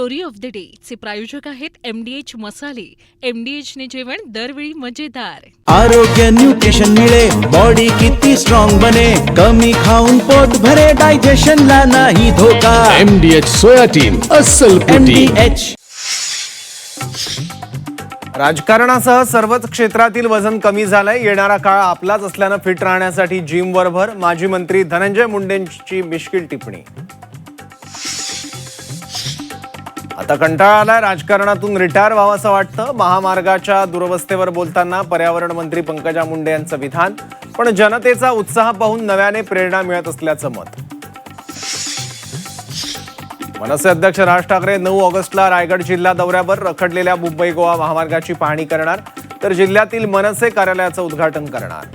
Story of the day चे प्रायोजक आहेत MDH मसाले. MDH ने जेवण दरवेळी मजेदार. आरोग्य न्यूट्रिशन मिळे, बॉडी किती स्ट्रॉंग बने, कमी खाऊन पोट भरे, डायजेशनला नाही धोका. MDH सोयाटीन अस्सल प्रोटीन. MDH. राजकारणासह सर्वच क्षेत्रातील वजन कमी झालंय. येणारा काळ आपलाच असल्यानं फिट राहण्यासाठी जिमवर भर. माजी मंत्री धनंजय मुंडेंची मिश्किल टिप्पणी. आता कंटाळा आलाय, राजकारणातून रिटायर व्हावंसं वाटतं. महामार्गाच्या दुरवस्थेवर बोलताना पर्यावरण मंत्री पंकजा मुंडे यांचं विधान. पण जनतेचा उत्साह पाहून नव्याने प्रेरणा मिळत असल्याचं मत. मनसे अध्यक्ष राज ठाकरे 9 ऑगस्टला रायगड जिल्हा दौऱ्यावर रखडलेल्या मुंबई गोवा महामार्गाची पाहणी करणार, तर जिल्ह्यातील मनसे कार्यालयाचं उद्घाटन करणार.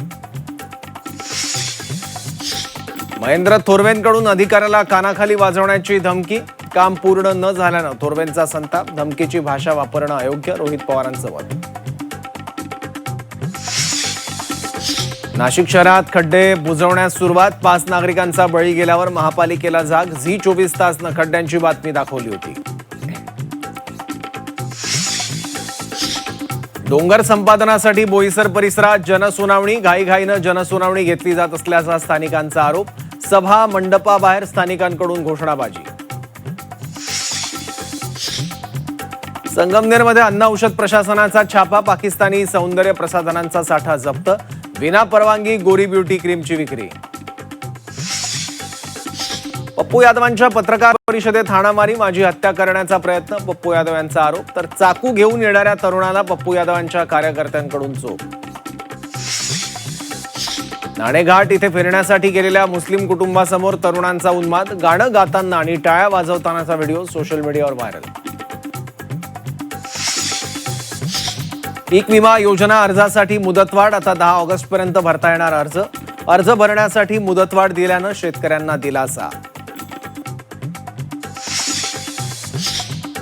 महेंद्र थोरवेंकडून अधिकाऱ्याला कानाखाली वाजवण्याची धमकी. काम पूर्ण न झाल्यानं थोरवेंचा संताप. धमकीची भाषा वापरणं अयोग्य, रोहित पवारांचं मत. नाशिक शहरात खड्डे बुजवण्यास सुरुवात. 5 नागरिकांचा बळी गेल्यावर महापालिकेला जाग. झी 24 तासनं खड्ड्यांची बातमी दाखवली होती. डोंगर संपादनासाठी बोईसर परिसरात जनसुनावणी. घाईघाईनं जनसुनावणी घेतली जात असल्याचा स्थानिकांचा आरोप. सभा मंडपाबाहेर स्थानिकांकडून घोषणाबाजी. संगमनेरमध्ये अन्न औषध प्रशासनाचा छापा. पाकिस्तानी सौंदर्य प्रसाधनांचा साठा जप्त. विना परवानगी गोरी ब्युटी क्रीमची विक्री. पप्पू यादवांच्या पत्रकार परिषदेत हाणामारी. माझी हत्या करण्याचा प्रयत्न, पप्पू यादव यांचा आरोप. तर चाकू घेऊन येणाऱ्या तरुणाला पप्पू यादवांच्या कार्यकर्त्यांकडून चोप. नाणेघाट इथे फिरण्यासाठी गेलेल्या मुस्लिम कुटुंबासमोर तरुणांचा उन्माद. गाणं गाताना आणि टाळ्या वाजवतानाचा व्हिडिओ सोशल मीडियावर व्हायरल. पीक विमा योजना अर्जासाठी मुदतवाढ. आता 10 ऑगस्ट पर्यंत भरता येणार अर्ज. अर्ज भरण्यासाठी मुदतवाढ दिल्यानं शेतकऱ्यांना दिलासा.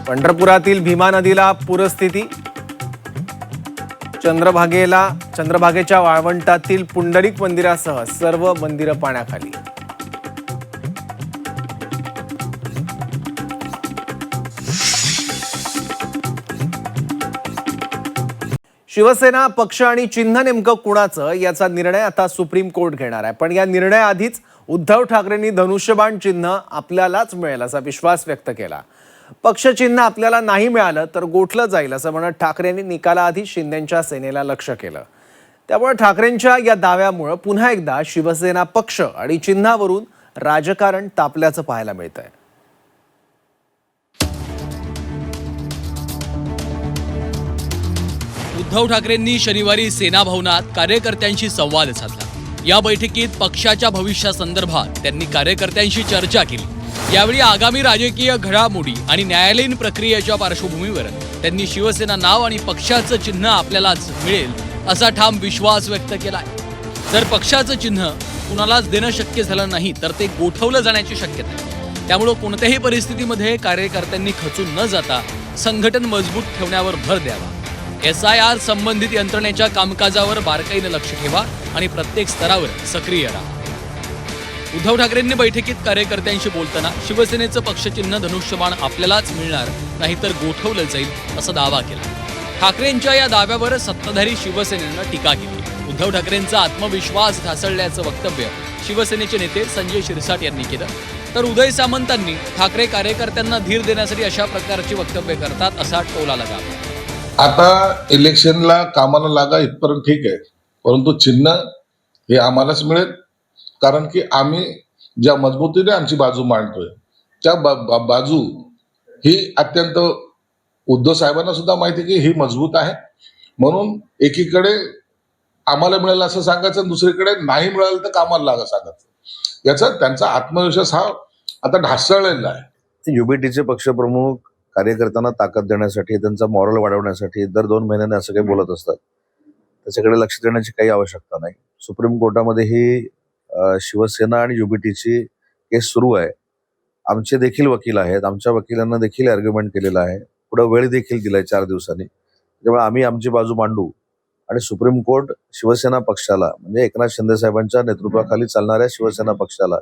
पंढरपुरातील भीमा नदीला पूरस्थिती. चंद्रभागेच्या वाळवंटातील पुंडलिक मंदिरासह सर्व मंदिरं पाण्याखाली. शिवसेना पक्ष आणि चिन्ह नेमकं कुणाचं याचा निर्णय आता सुप्रीम कोर्ट घेणार आहे. पण या निर्णयाआधीच उद्धव ठाकरेंनी धनुष्यबाण चिन्ह आपल्यालाच मिळेल असा विश्वास व्यक्त केला. पक्ष चिन्ह आपल्याला नाही मिळालं तर गोठलं जाईल असं म्हणत ठाकरेंनी निकालाआधी शिंदेंच्या सेनेला लक्ष्य केलं. त्यामुळे ठाकरेंच्या या दाव्यामुळे पुन्हा एकदा शिवसेना पक्ष आणि चिन्हावरून राजकारण तापल्याचं पाहायला मिळतंय. उद्धव ठाकरेंनी शनिवारी सेना भवनात कार्यकर्त्यांशी संवाद साधला. या बैठकीत पक्षाच्या भविष्यासंदर्भात त्यांनी कार्यकर्त्यांशी चर्चा केली. यावेळी आगामी राजकीय घडामोडी आणि न्यायालयीन प्रक्रियेच्या पार्श्वभूमीवर त्यांनी शिवसेना नाव आणि पक्षाचं चिन्ह आपल्यालाच मिळेल असा ठाम विश्वास व्यक्त केलाय. जर पक्षाचं चिन्ह कुणालाच देणं शक्य झालं नाही तर ते गोठवलं जाण्याची शक्यता आहे. त्यामुळे कोणत्याही परिस्थितीमध्ये कार्यकर्त्यांनी खचून न जाता संघटन मजबूत ठेवण्यावर भर द्यावा. SIR संबंधित यंत्रणेच्या कामकाजावर बारकाईने लक्ष ठेवा आणि प्रत्येक स्तरावर सक्रिय राहा. उद्धव ठाकरेंनी बैठकीत कार्यकर्त्यांशी बोलताना शिवसेनेचं पक्षचिन्ह धनुष्यबाण आपल्यालाच मिळणार नाहीतर गोठवलं जाईल असा दावा केला. ठाकरेंच्या या दाव्यावर सत्ताधारी शिवसेनेनं टीका केली. उद्धव ठाकरेंचा आत्मविश्वास ढासळल्याचं वक्तव्य शिवसेनेचे नेते संजय शिरसाट यांनी केलं. तर उदय सामंतांनी ठाकरे कार्यकर्त्यांना धीर देण्यासाठी अशा प्रकारची वक्तव्य करतात असा टोला लगावला. आता इलेक्शनला कामाला लागा इथपर्यंत ठीक आहे, परंतु चिन्ह हे आम्हालाच मिळेल. कारण की आम्ही ज्या मजबूतीने आमची बाजू मांडतोय त्या बाजू ही अत्यंत उद्धव साहेबांना सुद्धा माहिती की ही मजबूत आहे. म्हणून एकीकडे आम्हाला मिळेल असं सांगायचं, दुसरीकडे नाही मिळालं तर कामाला लागा सांगायचं. याचा त्यांचा आत्मविश्वास हा आता ढासळलेला आहे. युबीटीचे पक्षप्रमुख कार्यकर्त्यांना ताकद देण्यासाठी, त्यांचा मॉरल वाढवण्यासाठी दर 2 महिन्यांनी असं काही बोलत असतात. त्याच्याकडे लक्ष देण्याची काही आवश्यकता नाही. सुप्रीम कोर्टामध्ये ही शिवसेना आणि युबीटीची केस सुरू आहे. आमचे देखील वकील आहेत, आमच्या वकिलांना देखील आर्ग्युमेंट केलेलं आहे. पुढे वेळ देखील दिलाय 4 दिवसांनी. त्यामुळे आम्ही आमची बाजू मांडू आणि सुप्रीम कोर्ट शिवसेना पक्षाला म्हणजे एकनाथ शिंदे साहेबांच्या नेतृत्वाखाली चालणाऱ्या शिवसेना पक्षाला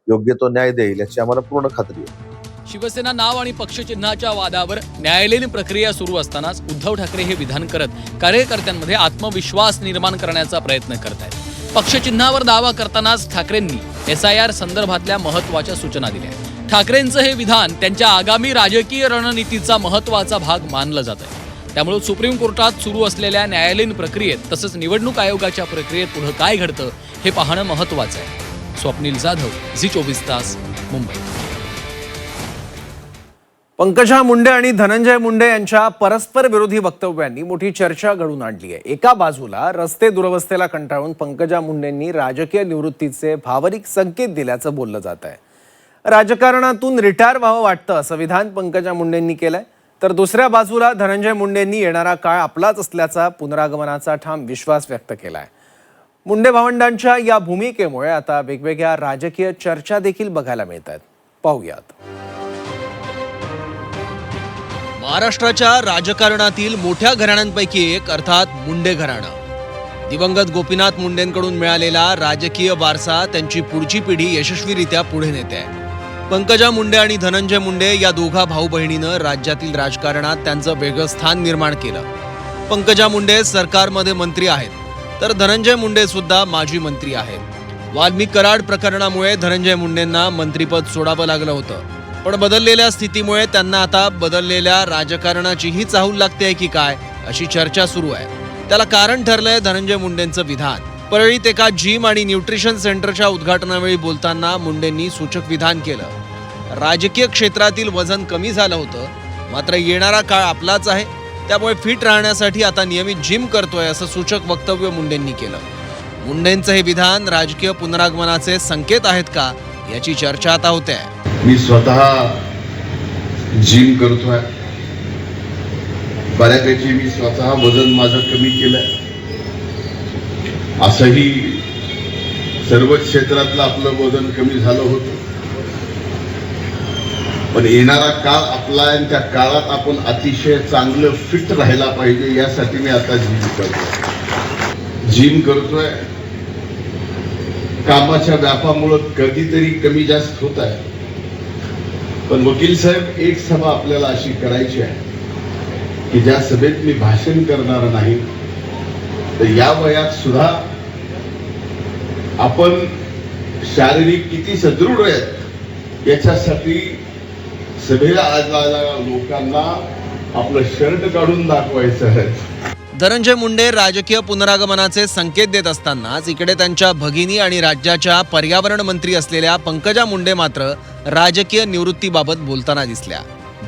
योग्य तो न्याय देईल याची आम्हाला पूर्ण खात्री आहे. शिवसेना नाव आणि पक्षचिन्हाच्या वादावर न्यायालयीन प्रक्रिया सुरू असतानाच उद्धव ठाकरे हे विधान करत कार्यकर्त्यांमध्ये आत्मविश्वास निर्माण करण्याचा प्रयत्न करत आहेत. पक्षचिन्हावर दावा करतानाच ठाकरेंनी SIR संदर्भातल्या महत्त्वाच्या सूचना दिल्या. ठाकरेंचं हे विधान त्यांच्या आगामी राजकीय रणनीतीचा महत्त्वाचा भाग मानलं जात आहे. त्यामुळे सुप्रीम कोर्टात सुरू असलेल्या न्यायालयीन प्रक्रियेत तसंच निवडणूक आयोगाच्या प्रक्रियेत पुढे काय घडतं हे पाहणं महत्त्वाचं आहे. स्वप्नील जाधव, झी24 तास, मुंबई. पंकजा मुंडे आणि धनंजय मुंडे यांच्या परस्पर विरोधी वक्तव्यांनी मोठी चर्चा घडून आणली आहे. एका बाजूला रस्ते दुरवस्थेला कंटाळून पंकजा मुंडेंनी राजकीय निवृत्तीचे भावनिक संकेत दिल्याचं बोललं जात आहे. राजकारणातून रिटायर व्हावं वाटतं असं विधान पंकजा मुंडेंनी केलंय, तर दुसऱ्या बाजूला धनंजय मुंडेंनी येणारा काळ आपलाच असल्याचा पुनरागमनाचा ठाम विश्वास व्यक्त केलाय. मुंडे भावंडांच्या या भूमिकेमुळे आता वेगवेगळ्या राजकीय चर्चा देखील बघायला मिळत आहेत. पाहूयात. महाराष्ट्राच्या राजकारणातील मोठ्या घराण्यांपैकी एक अर्थात मुंडे घराणं. दिवंगत गोपीनाथ मुंडेंकडून मिळालेला राजकीय वारसा त्यांची पुढची पिढी यशस्वीरित्या पुढे नेते आहे. पंकजा मुंडे आणि धनंजय मुंडे या दोघा भाऊ बहिणीनं राज्यातील राजकारणात त्यांचं वेगळं स्थान निर्माण केलं. पंकजा मुंडे सरकारमध्ये मंत्री आहेत, तर धनंजय मुंडे सुद्धा माजी मंत्री आहेत. वाल्मिक कराड प्रकरणामुळे धनंजय मुंडेंना मंत्रिपद सोडावं लागलं होतं, पण बदललेल्या स्थितीमुळे त्यांना आता बदललेल्या राजकारणाचीही चाहूल लागते की काय, अशी चर्चा सुरू आहे. त्याला कारण ठरलंय धनंजय मुंडेंचं विधान. परळीत एका जिम आणि न्यूट्रिशन सेंटरच्या उद्घाटनावेळी बोलताना मुंडेंनी सूचक विधान केलं. राजकीय क्षेत्रातील वजन कमी झालं होतं, मात्र येणारा काळ आपलाच आहे, त्यामुळे फिट राहण्यासाठी आता नियमित जिम करतोय असं सूचक वक्तव्य मुंडेंनी केलं. मुंडेंचं हे विधान राजकीय पुनरागमनाचे संकेत आहेत का, याची चर्चा आता होते. मी स्वतः जिम करतोय, बऱ्यापैकी मी स्वतः वजन माझं कमी केलंय. असंही सर्व क्षेत्रातलं आपलं वजन कमी झालं होतं, पण येणारा काळ आपला आहे आणि त्या काळात आपण अतिशय चांगलं फिट राहायला पाहिजे, यासाठी मी आता जिम करतोय. कामाच्या व्यापामुळं कधीतरी कमी जास्त होत आहे, पण वकील साहेब एक सभा आपल्याला अशी करायची आहे की ज्या सभेत मी भाषण करणार नाही, तर या वयात सुद्धा आपण शारीरिक किती सदृढ आहेत याच्यासाठी सभेला आलेल्या लोकांना आपलं शर्ट काढून दाखवायचं आहे. धनंजय मुंडे राजकीय पुनरागमनाचे संकेत देत असतानाच इकडे त्यांच्या भगिनी आणि राज्याच्या पर्यावरण मंत्री असलेल्या पंकजा मुंडे मात्र राजकीय निवृत्तीबाबत बोलताना दिसल्या.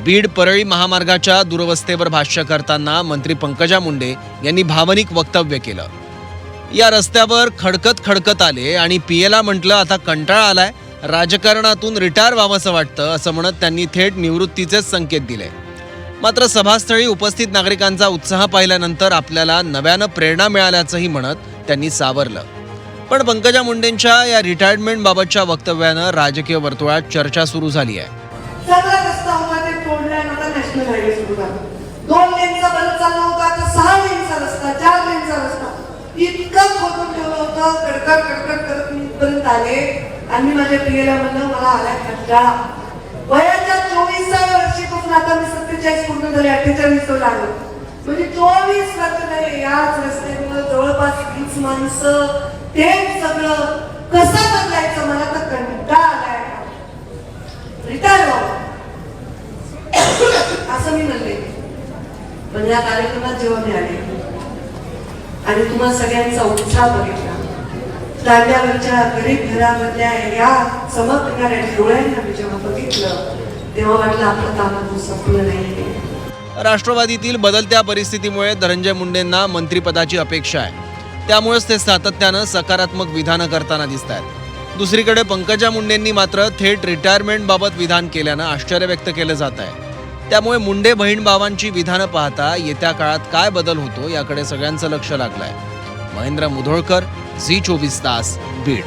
बीड परळी महामार्गाच्या दुरवस्थेवर भाष्य करताना मंत्री पंकजा मुंडे यांनी भावनिक वक्तव्य केलं. या रस्त्यावर खडकत आले आणि PAला म्हटलं आता कंटाळा आलाय, राजकारणातून रिटायर व्हावंसं वाटतं असं म्हणत त्यांनी थेट निवृत्तीचेच संकेत दिले. मात्र सभास्थळी उपस्थित नागरिकांचा उत्साह पाहिल्यानंतर आपल्याला नव्यानं प्रेरणा मिळाल्याचंही म्हणत त्यांनी सावरलं. पण पंकजा मुंडेंच्या या रिटायरमेंट बाबतच्या वक्तव्यानं राजकीय वर्तुळात चर्चा सुरू झाली आहे. सगळा रस्ता होता ते तोडल्यानं आता नॅशनल हायवे सुरू झाला. 2 लेनचा बनत चालला होता, आता 6 लेनचा रस्ता, 4 लेनचा रस्ता. इतकं खोदून ठेवलं होतं, कडकड करत मी इथपर्यंत आले आणि मी माझ्या प्रियला म्हणलं मला आलाय कंटाळा. वयाच्या 24व्या वर्षीपासून आता मी 47 पूर्ण झाले, 48 लागलो, म्हणजे 24 वर्ष झाले याच रस्त्यामुळे जवळपास 20 माणसं, ते सगळं कसं बदलायचं, मला तर कंटाळा आलाय, रिटायर व्हावं असं मी म्हणले. पण या कार्यक्रमात जेव्हा मी आले आणि तुम्हाला सगळ्यांचा उत्साह बघितला, दांड्यावरच्या गरीब घरामधल्या या चमकणाऱ्या डोळ्यांना मी जेव्हा बघितलं, तेव्हा वाटलं आपलं काम अजून संपलं नाही. राष्ट्रवादीतील बदलत्या परिस्थितीमुळे धनंजय मुंडेंना मंत्रिपदाची अपेक्षा आहे, त्यामुळेच ते सातत्यानं सकारात्मक विधानं करताना दिसत आहेत. दुसरीकडे पंकजा मुंडेंनी मात्र थेट रिटायरमेंट बाबत विधान केल्यानं आश्चर्य व्यक्त केलं जात आहे. त्यामुळे मुंडे बहीण भावांची विधानं पाहता येत्या काळात काय बदल होतो याकडे सगळ्यांचं लक्ष लागलंय. महेंद्र मुधोळकर, झी24 तास, बीड.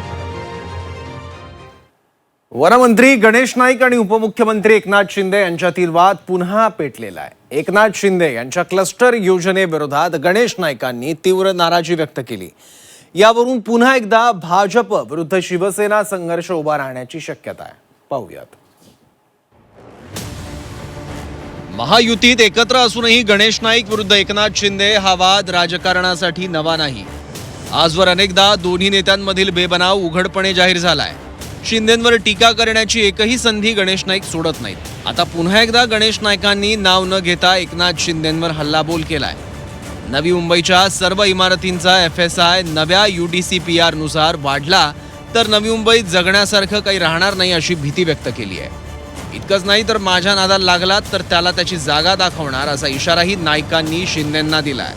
वनमंत्री गणेश नाईक आणि उपमुख्यमंत्री एकनाथ शिंदे यांच्यातील वाद पुन्हा पेटलेला आहे. एकनाथ शिंदे यांच्या क्लस्टर योजनेविरोधात गणेश नाईकांनी तीव्र नाराजी व्यक्त केली. यावरून पुन्हा एकदा भाजप विरुद्ध शिवसेना संघर्ष उभा राहण्याची शक्यता आहे. पाहूयात. महायुतीत एकत्र असूनही गणेश नाईक विरुद्ध एकनाथ शिंदे हा वाद राजकारणासाठी नवा नाही. आजवर अनेकदा दोन्ही नेत्यांमधील बेबनाव उघडपणे जाहीर झालाय. शिंदेंवर टीका करण्याची एकही संधी गणेश नाईक सोडत नाहीत. आता पुन्हा एकदा गणेश नाईकांनी नाव न घेता एकनाथ शिंदेंवर हल्लाबोल केलाय. नवी मुंबईच्या सर्व इमारतींचा FSI नव्या UDCPR नुसार वाढला तर नवी मुंबईत जगण्यासारखं काही राहणार नाही अशी भीती व्यक्त केली आहे. इतकंच नाही तर माझ्या नादाला लागलात तर त्याला त्याची जागा दाखवणार असा इशाराही नाईकांनी शिंदेंना दिलाय.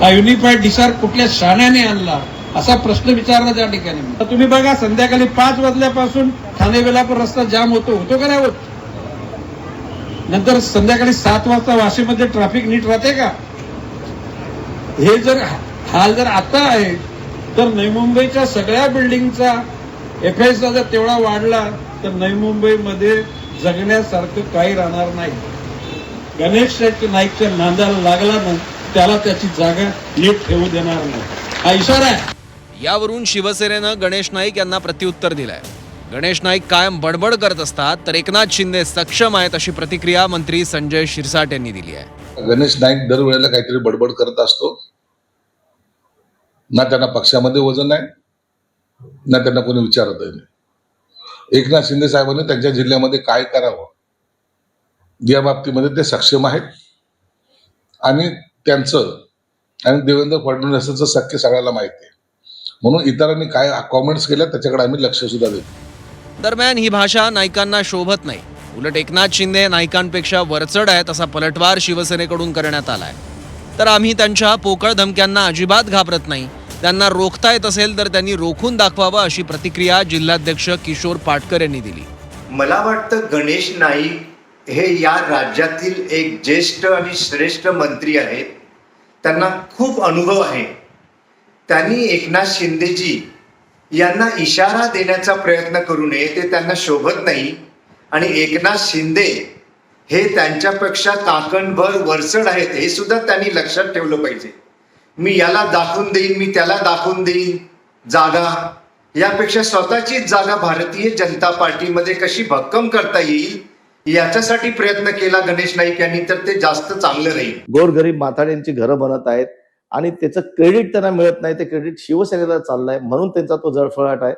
हा युनिफाईड डिसार कुठल्या शाण्याने आणला असा प्रश्न विचारला त्या ठिकाणी. तुम्ही बघा संध्याकाळी 5 वाजल्यापासून ठाणे वेलापूर रस्ता जाम होतो का नाही होत? नंतर संध्याकाळी 7 वाजता वाशीमध्ये ट्रॅफिक नीट राहते का? हे जर हाल जर आता आहे तर नवी मुंबईच्या सगळ्या बिल्डिंगचा FSI जर तेवढा वाढला तर नवी मुंबईमध्ये जगण्यासारखं काही राहणार नाही. गणेश नाईकच्या नादाला लागला ना त्याला त्याची जागा नीट ठेवू देणार नाही हा इशारा आहे. यावरून शिवसेनेनं गणेश नाईक यांना प्रत्युत्तर दिलंय. गणेश नाईक कायम बडबड करत असतात तर एकनाथ शिंदे सक्षम आहेत अशी प्रतिक्रिया मंत्री संजय शिरसाट यांनी दिली आहे. गणेश नाईक दरवेळेला काहीतरी बडबड करत असतो. ना त्यांना पक्षामध्ये वजन आहे ना त्यांना कोणी विचारतही नाही. एकनाथ शिंदे साहेबांनी त्यांच्या जिल्ह्यामध्ये काय करावं या बाबतीमध्ये ते सक्षम आहेत आणि त्यांचं आणि देवेंद्र फडणवीसांचं सख्य सगळ्याला माहिती आहे. म्हणून इतरांनी काय कॉमेंट्स केल्या त्याच्याकडे आम्ही लक्ष सुद्धा देतो. दरम्यान ही भाषा नाईकांना शोभत नाही. उलट एकनाथ शिंदे नाईकांपेक्षा वरचढ आहेत असा पलटवार शिवसेनेकडून करण्यात आलाय. तर आम्ही त्यांच्या पोकळ धमक्यांना अजिबात घाबरत नाही. त्यांना रोखता येत असेल तर त्यांनी रोखून दाखवावं अशी प्रतिक्रिया जिल्हाध्यक्ष किशोर पाटकर यांनी दिली. मला वाटतं गणेश नाईक हे या राज्यातील एक ज्येष्ठ आणि श्रेष्ठ मंत्री आहेत. त्यांना खूप अनुभव आहे. त्यांनी एकनाथ शिंदेजी यांना इशारा देण्याचा प्रयत्न करू नये. ते त्यांना शोभत नाही आणि एकनाथ शिंदे हे त्यांच्यापेक्षा ताकदभर वरचढ आहेत हे सुद्धा त्यांनी लक्षात ठेवलं पाहिजे. मी याला दाखवून देईन मी त्याला दाखवून देईन जागा यापेक्षा स्वतःचीच जागा भारतीय जनता पार्टीमध्ये कशी भक्कम करता येईल याच्यासाठी प्रयत्न केला गणेश नाईक यांनी तर ते जास्त चांगलं राहील. गोरगरीब माथाड्यांची घरं बनत आहेत आणि त्याचं क्रेडिट त्यांना मिळत नाही. ते क्रेडिट शिवसेनेला चाललंय म्हणून त्यांचा तो जळफळाट आहे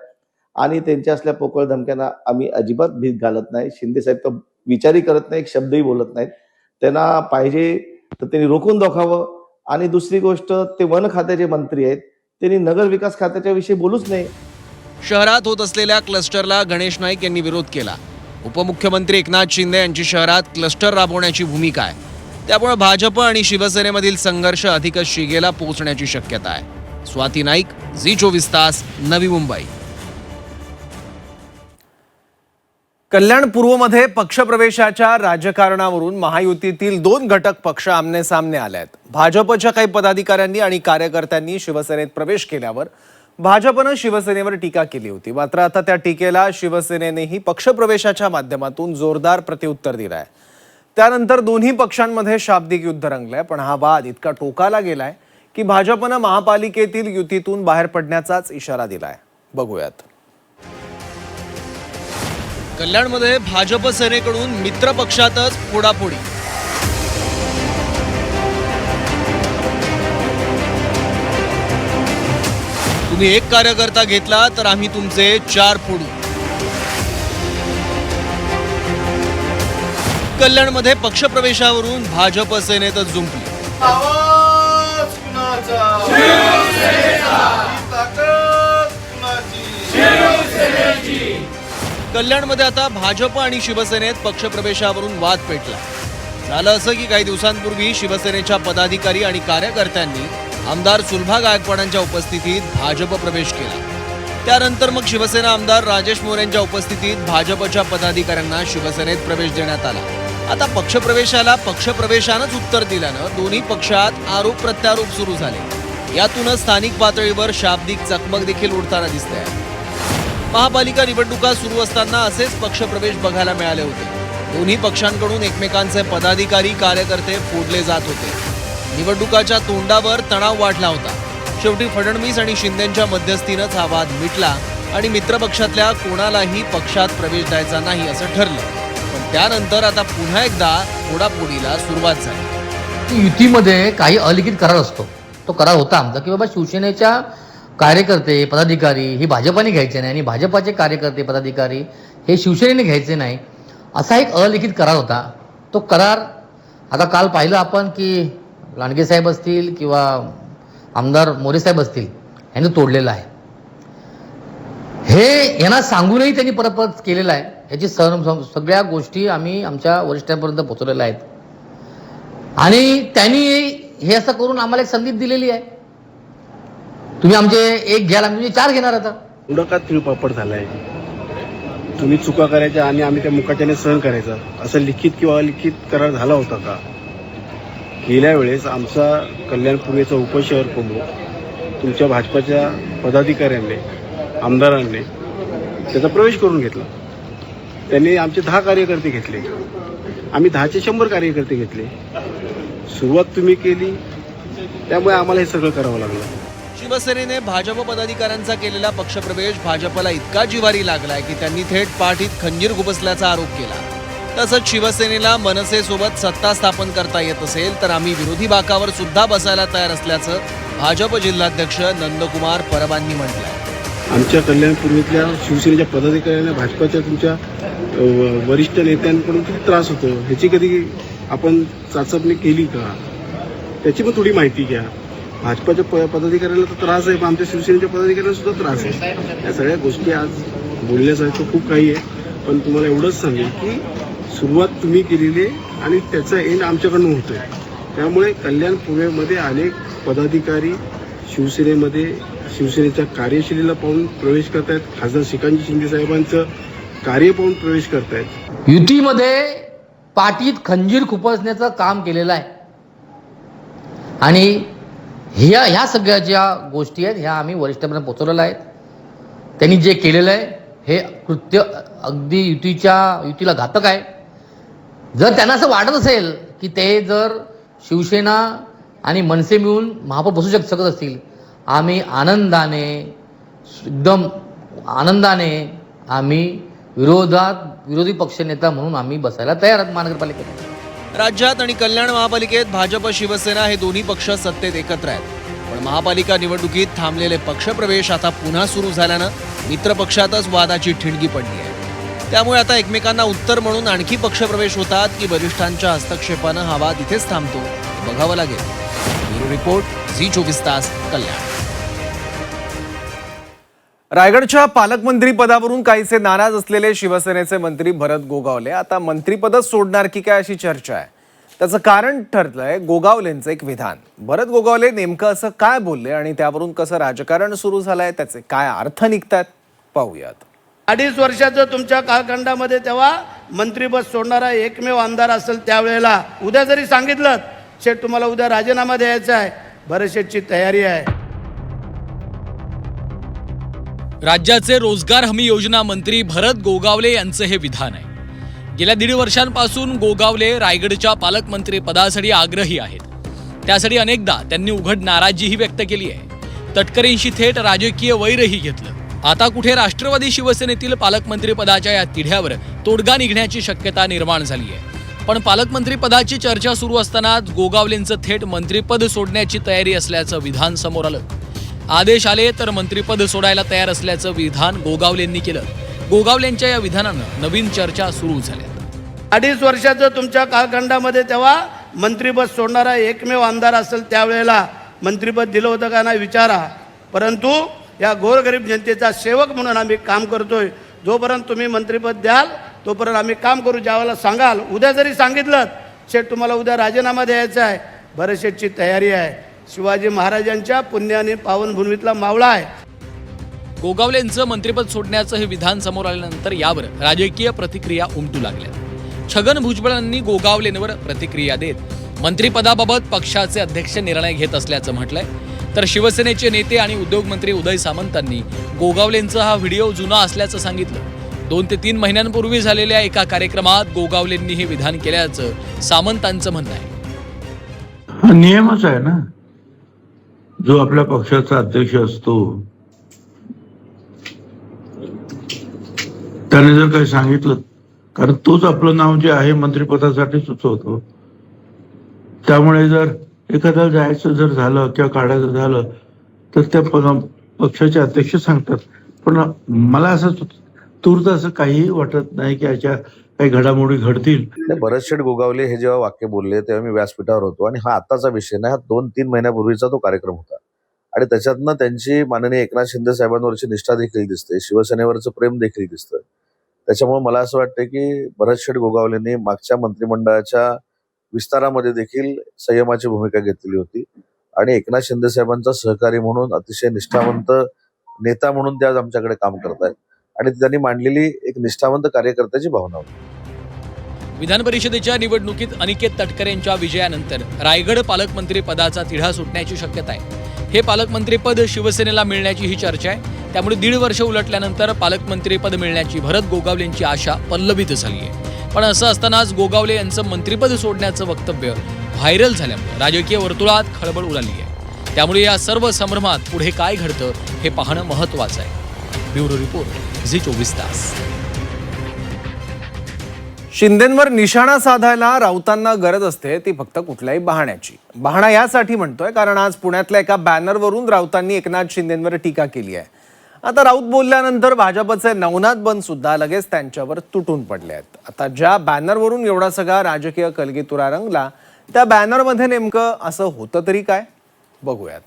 आणि त्यांच्या असल्या पोकळ धमक्यांना आम्ही अजिबात भीत घालत नाही. शिंदे साहेब तर विचारही करत नाही, एक शब्दही बोलत नाहीत. त्यांना पाहिजे तर त्यांनी रोखून दाखवावं. आणि दुसरी गोष्ट ते वन खात्याचे मंत्री आहेत, त्यांनी नगर विकास खात्याच्या विषयी बोलूच नाही. शहरात होत असलेल्या क्लस्टरला गणेश नाईक यांनी विरोध केला. उपमुख्यमंत्री एकनाथ शिंदे यांची शहरात क्लस्टर राबवण्याची भूमिका आहे. त्यामुळे भाजप आणि शिवसेनेमधील संघर्ष अधिकच शिगेला पोहोचण्याची शक्यता आहे. स्वाती नाईक, झी24 तास, नवी मुंबई. कल्याण पूर्वमध्ये पक्षप्रवेशाच्या राजकारणावरून महायुतीतील 2 घटक पक्ष आमने सामने आले आहेत. भाजपच्या काही पदाधिकाऱ्यांनी आणि कार्यकर्त्यांनी शिवसेनेत प्रवेश केल्यावर भाजपनं शिवसेनेवर टीका केली होती. मात्र आता त्या टीकेला शिवसेनेनेही पक्षप्रवेशाच्या माध्यमातून जोरदार प्रत्युत्तर दिलंय. त्यानंतर दोन्ही पक्षांमध्ये शाब्दिक युद्ध रंगलंय. पण हा वाद इतका टोकाला गेलाय की भाजपनं महापालिकेतील युतीतून बाहेर पडण्याचाच इशारा दिलाय. बघूयात. कल्याणमध्ये भाजप सेनेकडून मित्र पक्षातच फोडाफोडी. तुम्ही एक कार्यकर्ता घेतला तर आम्ही तुमचे 4 फोडू. कल्याणमध्ये पक्षप्रवेशावरून भाजप सेनेतच जुंपली. कल्याणमध्ये आता भाजप आणि शिवसेनेत पक्षप्रवेशावरून वाद पेटला. झालं असं की काही दिवसांपूर्वी शिवसेनेच्या पदाधिकारी आणि कार्यकर्त्यांनी आमदार सुलभा गायकवाडांच्या उपस्थितीत भाजप प्रवेश केला. त्यानंतर मग शिवसेना आमदार राजेश मोरेंच्या उपस्थितीत भाजपच्या पदाधिकाऱ्यांना शिवसेनेत प्रवेश देण्यात आला. आता पक्षप्रवेशाला पक्षप्रवेशानंच उत्तर दिल्यानं दोन्ही पक्षात आरोप प्रत्यारोप सुरू झाले. यातूनच स्थानिक पातळीवर शाब्दिक चकमक देखील उडताना दिसते. महापालिका निवडणुका सुरू असताना असेच पक्षप्रवेश बघायला मिळाले होते. दोन्ही पक्षांकडून एकमेकांचे पदाधिकारी कार्यकर्ते फोडले जात होते. निवडणुकाच्या तोंडावर तणाव वाढला होता. शेवटी फडणवीस आणि शिंदेंच्या मध्यस्थीनंच हा वाद मिटला आणि मित्रपक्षातल्या कोणालाही पक्षात प्रवेश द्यायचा नाही असं ठरलं. पण त्यानंतर आता पुन्हा एकदा फोडाफोडीला सुरुवात झाली. युतीमध्ये काही अलिखित करार असतो. तो करार होता आमचा की बाबा शिवसेनेच्या कार्यकर्ते पदाधिकारी हे भाजपाने घ्यायचे नाही आणि भाजपाचे कार्यकर्ते पदाधिकारी हे शिवसेनेने घ्यायचे नाही, असा एक अलिखित करार होता. तो करार आता काल पाहिलं आपण की लांडगे साहेब असतील किंवा आमदार मोरे साहेब असतील यांनी तोडलेलं आहे. हे यांना सांगूनही त्यांनी परत केलेलं आहे. याची सगळ्या गोष्टी आम्ही आमच्या वरिष्ठांपर्यंत पोहोचवलेल्या आहेत आणि त्यांनी हे असं करून आम्हाला एक संधी दिलेली आहे. तुम्ही आमचे एक घ्याल, आम्ही तुमचे 4 घेणार. आता का तिळपापड झालाय, तुम्ही चुका करायच्या आणि आम्ही त्या मुकाट्याने सहन करायचा, असं लिखित किंवा अलिखित करार झाला होता का? गेल्या वेळेस आमचा कल्याण पूर्वेचा उपशहर प्रमुख तुमच्या भाजपाच्या पदाधिकाऱ्यांनी आमदारांनी त्याचा प्रवेश करून घेतला. त्यांनी आमचे 10 कार्यकर्ते घेतले, आम्ही 10चे 100 कार्यकर्ते घेतले. सुरुवात तुम्ही केली, त्यामुळे आम्हाला हे सगळं करावं लागलं. शिवसेनेने भाजप पदाधिकाऱ्यांचा केलेला पक्षप्रवेश भाजपला इतका जिव्हारी लागलाय की त्यांनी थेट पाठीत खंजीर खुपसल्याचा आरोप केला. तसंच शिवसेनेला मनसेसोबत सत्ता स्थापन करता येत असेल तर आम्ही विरोधी बाकावर सुद्धा बसायला तयार असल्याचं भाजप जिल्हाध्यक्ष नंदकुमार परबांनी म्हटलंय. आमच्या कल्याण पूर्वेतल्या शिवसेनेच्या पदाधिकाऱ्यांना भाजपाच्या तुमच्या वरिष्ठ नेत्यांकडून किती त्रास होतो ह्याची कधी आपण चाचपणी केली का? त्याची पण थोडी माहिती घ्या. भाजपाच्या पदाधिकाऱ्यांना तर त्रास आहे, पण आमच्या शिवसेनेच्या पदाधिकाऱ्यांना सुद्धा त्रास आहे. या सगळ्या गोष्टी आज बोलण्यासारखं खूप काही आहे, पण तुम्हाला एवढंच सांगेल की सुरुवात तुम्ही केलेली आहे आणि त्याचा एंड आमच्याकडनं होतोय. त्यामुळे कल्याण पूर्वेमध्ये अनेक पदाधिकारी शिवसेनेमध्ये शिवसेनेच्या कार्यशैलीला पाहून प्रवेश करतायत. खासदार श्रीकांत शिंदे साहेबांचं कार्य पाहून प्रवेश करतायत. युतीमध्ये पाठीत खंजीर खुपसण्याचं काम केलेलं आहे आणि ह्या सगळ्या ज्या गोष्टी आहेत ह्या आम्ही वरिष्ठांपर्यंत पोहोचवलेल्या आहेत. त्यांनी जे केलेलं आहे हे कृत्य अगदी युतीला घातक आहे. जर त्यांना असं वाटत असेल की ते जर शिवसेना आणि मनसे मिळून महापौर बसू शकत असतील, आम्ही एकदम आनंदाने आम्ही विरोधी पक्षनेता म्हणून आम्ही बसायला तयार आहोत महानगरपालिकेत. राज्यात आणि कल्याण महापालिकेत भाजप शिवसेना हे दोन्ही पक्ष सत्तेत एकत्र आहेत. पण महापालिका निवडणुकीत थांबलेले पक्षप्रवेश आता पुन्हा सुरू झाल्यानं मित्रपक्षातच वादाची ठिणगी पडली आहे. त्यामुळे आता एकमेकांना उत्तर म्हणून आणखी पक्षप्रवेश होतात की वरिष्ठांच्या हस्तक्षेपानं हा वाद इथेच थांबतो हे बघावं लागेल. ब्युरो रिपोर्ट, झी 24 तास, कल्याण. रायगडच्या पालकमंत्री पदावरून काहीसे नाराज असलेले शिवसेनेचे मंत्री भरत गोगावले आता मंत्रिपदच सोडणार की काय अशी चर्चा आहे. त्याचं कारण ठरलंय गोगावलेंचं एक विधान. भरत गोगावले नेमकं असं काय बोलले आणि त्यावरून कसं राजकारण सुरू झालंय, त्याचे काय अर्थ निघतात पाहूयात. 2.5 वर्षाचं तुमच्या कालखंडामध्ये तेव्हा मंत्रिपद सोडणारा एकमेव आमदार असेल त्यावेळेला उद्या जरी सांगितलं शेठ तुम्हाला उद्या राजीनामा द्यायचा आहे, भरत शेठची तयारी आहे. राज्याचे रोजगार हमी योजना मंत्री भरत गोगावले यांचं हे विधान आहे. गेल्या 1.5 वर्षांपासून गोगावले रायगडच्या पालकमंत्री पदासाठी आग्रही आहेत. त्यासाठी अनेकदा त्यांनी उघड नाराजीही व्यक्त केली आहे. तटकरेंशी थेट राजकीय वैरही घेतलं. आता कुठे राष्ट्रवादी शिवसेनेतील पालकमंत्री पदाच्या या तिढ्यावर तोडगा निघण्याची शक्यता निर्माण झाली आहे. पण पालकमंत्री पदाची चर्चा सुरू असतानाच गोगावलेंचं थेट मंत्रिपद सोडण्याची तयारी असल्याचं विधान समोर आलं. आदेश आले तर मंत्रिपद सोडायला तयार असल्याचं विधान गोगावलेंनी केलं. गोगावलेंच्या या विधानानं नवीन चर्चा सुरू झाल्या. 2.5 वर्षाचं तुमच्या कालखंडामध्ये तेव्हा मंत्रिपद सोडणारा एकमेव आमदार असेल त्यावेळेला मंत्रिपद दिलं होतं का नाही विचारा. परंतु या गोरगरीब जनतेचा सेवक म्हणून आम्ही काम करतोय. जोपर्यंत तुम्ही मंत्रिपद द्याल तोपर्यंत आम्ही काम करू. ज्यावेळेला सांगाल उद्या जरी सांगितलं शेठ तुम्हाला उद्या राजीनामा द्यायचा आहे, भरत शेठची तयारी आहे. शिवाजी महाराजांच्या पुण्याने पावनभूमीतला मावळा आहे. गोगावलेंचं मंत्रिपद सोडण्याचं हे विधान समोर आल्यानंतर यावर राजकीय प्रतिक्रिया उमटू लागल्या. छगन भुजबळांनी गोगावलेंवर प्रतिक्रिया देत मंत्रिपदाबाबत पक्षाचे अध्यक्ष निर्णय घेत असल्याचं म्हटलंय. तर शिवसेनेचे नेते आणि उद्योगमंत्री उदय सामंतांनी गोगावलेंचा हा व्हिडिओ जुना असल्याचं सांगितलं. 2 ते 3 महिन्यांपूर्वी झालेल्या एका कार्यक्रमात गोगावलेंनी हे विधान केल्याचं सामंतांचं म्हणणं आहे. हा नियमच आहे ना, जो आपल्या पक्षाचा अध्यक्ष असतो त्याने जर काही सांगितलं कारण तोच आपलं नाव जे आहे मंत्रिपदासाठी सुचवतो. त्यामुळे जर एखाद्याला जायचं जर झालं किंवा काढायचं झालं तर त्या पक्षाचे अध्यक्ष सांगतात. पण मला असं तूर्त असं काहीही वाटत नाही की याच्या काही घडामोडी घडतील. भरत शेठ गोगावले हे जेव्हा वाक्य बोलले तेव्हा मी व्यासपीठावर होतो आणि हा आताचा विषय नाही, हा 2-3 महिन्यापूर्वीचा तो कार्यक्रम होता. आणि त्याच्यातनं त्यांची माननीय एकनाथ शिंदे साहेबांवरची निष्ठा देखील दिसते, शिवसेनेवरचं प्रेम देखील दिसतं. त्याच्यामुळे मला असं वाटतं की भरत शेठ गोगावलेंनी मागच्या मंत्रिमंडळाच्या विस्तारामध्ये देखील संयमाची भूमिका घेतलेली होती आणि एकनाथ शिंदे साहेबांचा सहकारी म्हणून अतिशय निष्ठावंत नेता म्हणून ते आज आमच्याकडे काम करतायत आणि त्यांनी मांडलेली एक निष्ठावंत कार्यकर्त्याची भावना होती. विधान परिषदेच्या निवडणुकीत अनिकेत तटकरे यांच्या विजयानंतर रायगड पालकमंत्री पदाचा तिढा सुटण्याची शक्यता आहे. हे पालकमंत्रीपद शिवसेनेला मिळण्याची ही चर्चा आहे. त्यामुळे 1.5 वर्ष उलटल्यानंतर पालकमंत्रीपद मिळण्याची भरत गोगावलेंची आशा पल्लवित झाली आहे. पण असं असतानाच गोगावले यांचं मंत्रिपद सोडण्याचं वक्तव्य व्हायरल झाल्यामुळे राजकीय वर्तुळात खळबळ उडाली आहे. त्यामुळे या सर्व संभ्रमात पुढे काय घडतं हे पाहणं महत्त्वाचं आहे. ब्युरो रिपोर्ट, झी 24 तास. शिंदेंवर निशाणा साधायला राऊतांना गरज असते ती फक्त कुठल्याही बहाण्याची. बहाणा यासाठी म्हणतोय कारण आज पुण्यातल्या एका बॅनरवरून राऊतांनी एकनाथ शिंदेंवर टीका केली आहे. आता राऊत बोलल्यानंतर भाजपचे नवनाथ बन सुद्धा लगेच त्यांच्यावर तुटून पडले आहेत. आता ज्या बॅनरवरून एवढा सगळा राजकीय कलगीतुरा रंगला त्या बॅनरमध्ये नेमकं असं होतं तरी काय, बघूयात.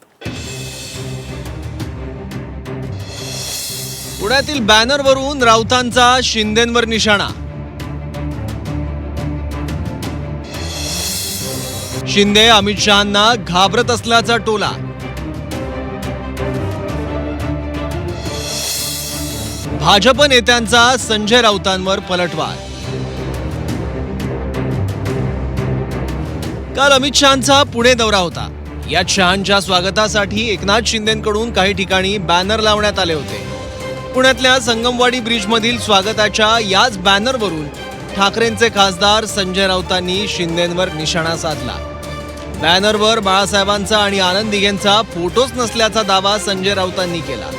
पुण्यातील बॅनरवरून राऊतांचा शिंदेंवर निशाणा. शिंदे अमित शहांना घाबरत असल्याचा टोला. भाजप नेत्यांचा संजय राऊतांवर पलटवार. काल अमित शहांचा पुणे दौरा होता. यात शहांच्या स्वागतासाठी एकनाथ शिंदेंकडून काही ठिकाणी बॅनर लावण्यात आले होते. पुण्यातल्या संगमवाडी ब्रिजमधील स्वागताच्या याच बॅनरवरून ठाकरेंचे खासदार संजय राऊतांनी शिंदेंवर निशाणा साधला. बॅनरवर बाळासाहेबांचा आणि आनंद दिघेंचा फोटोच नसल्याचा दावा संजय राऊतांनी केला.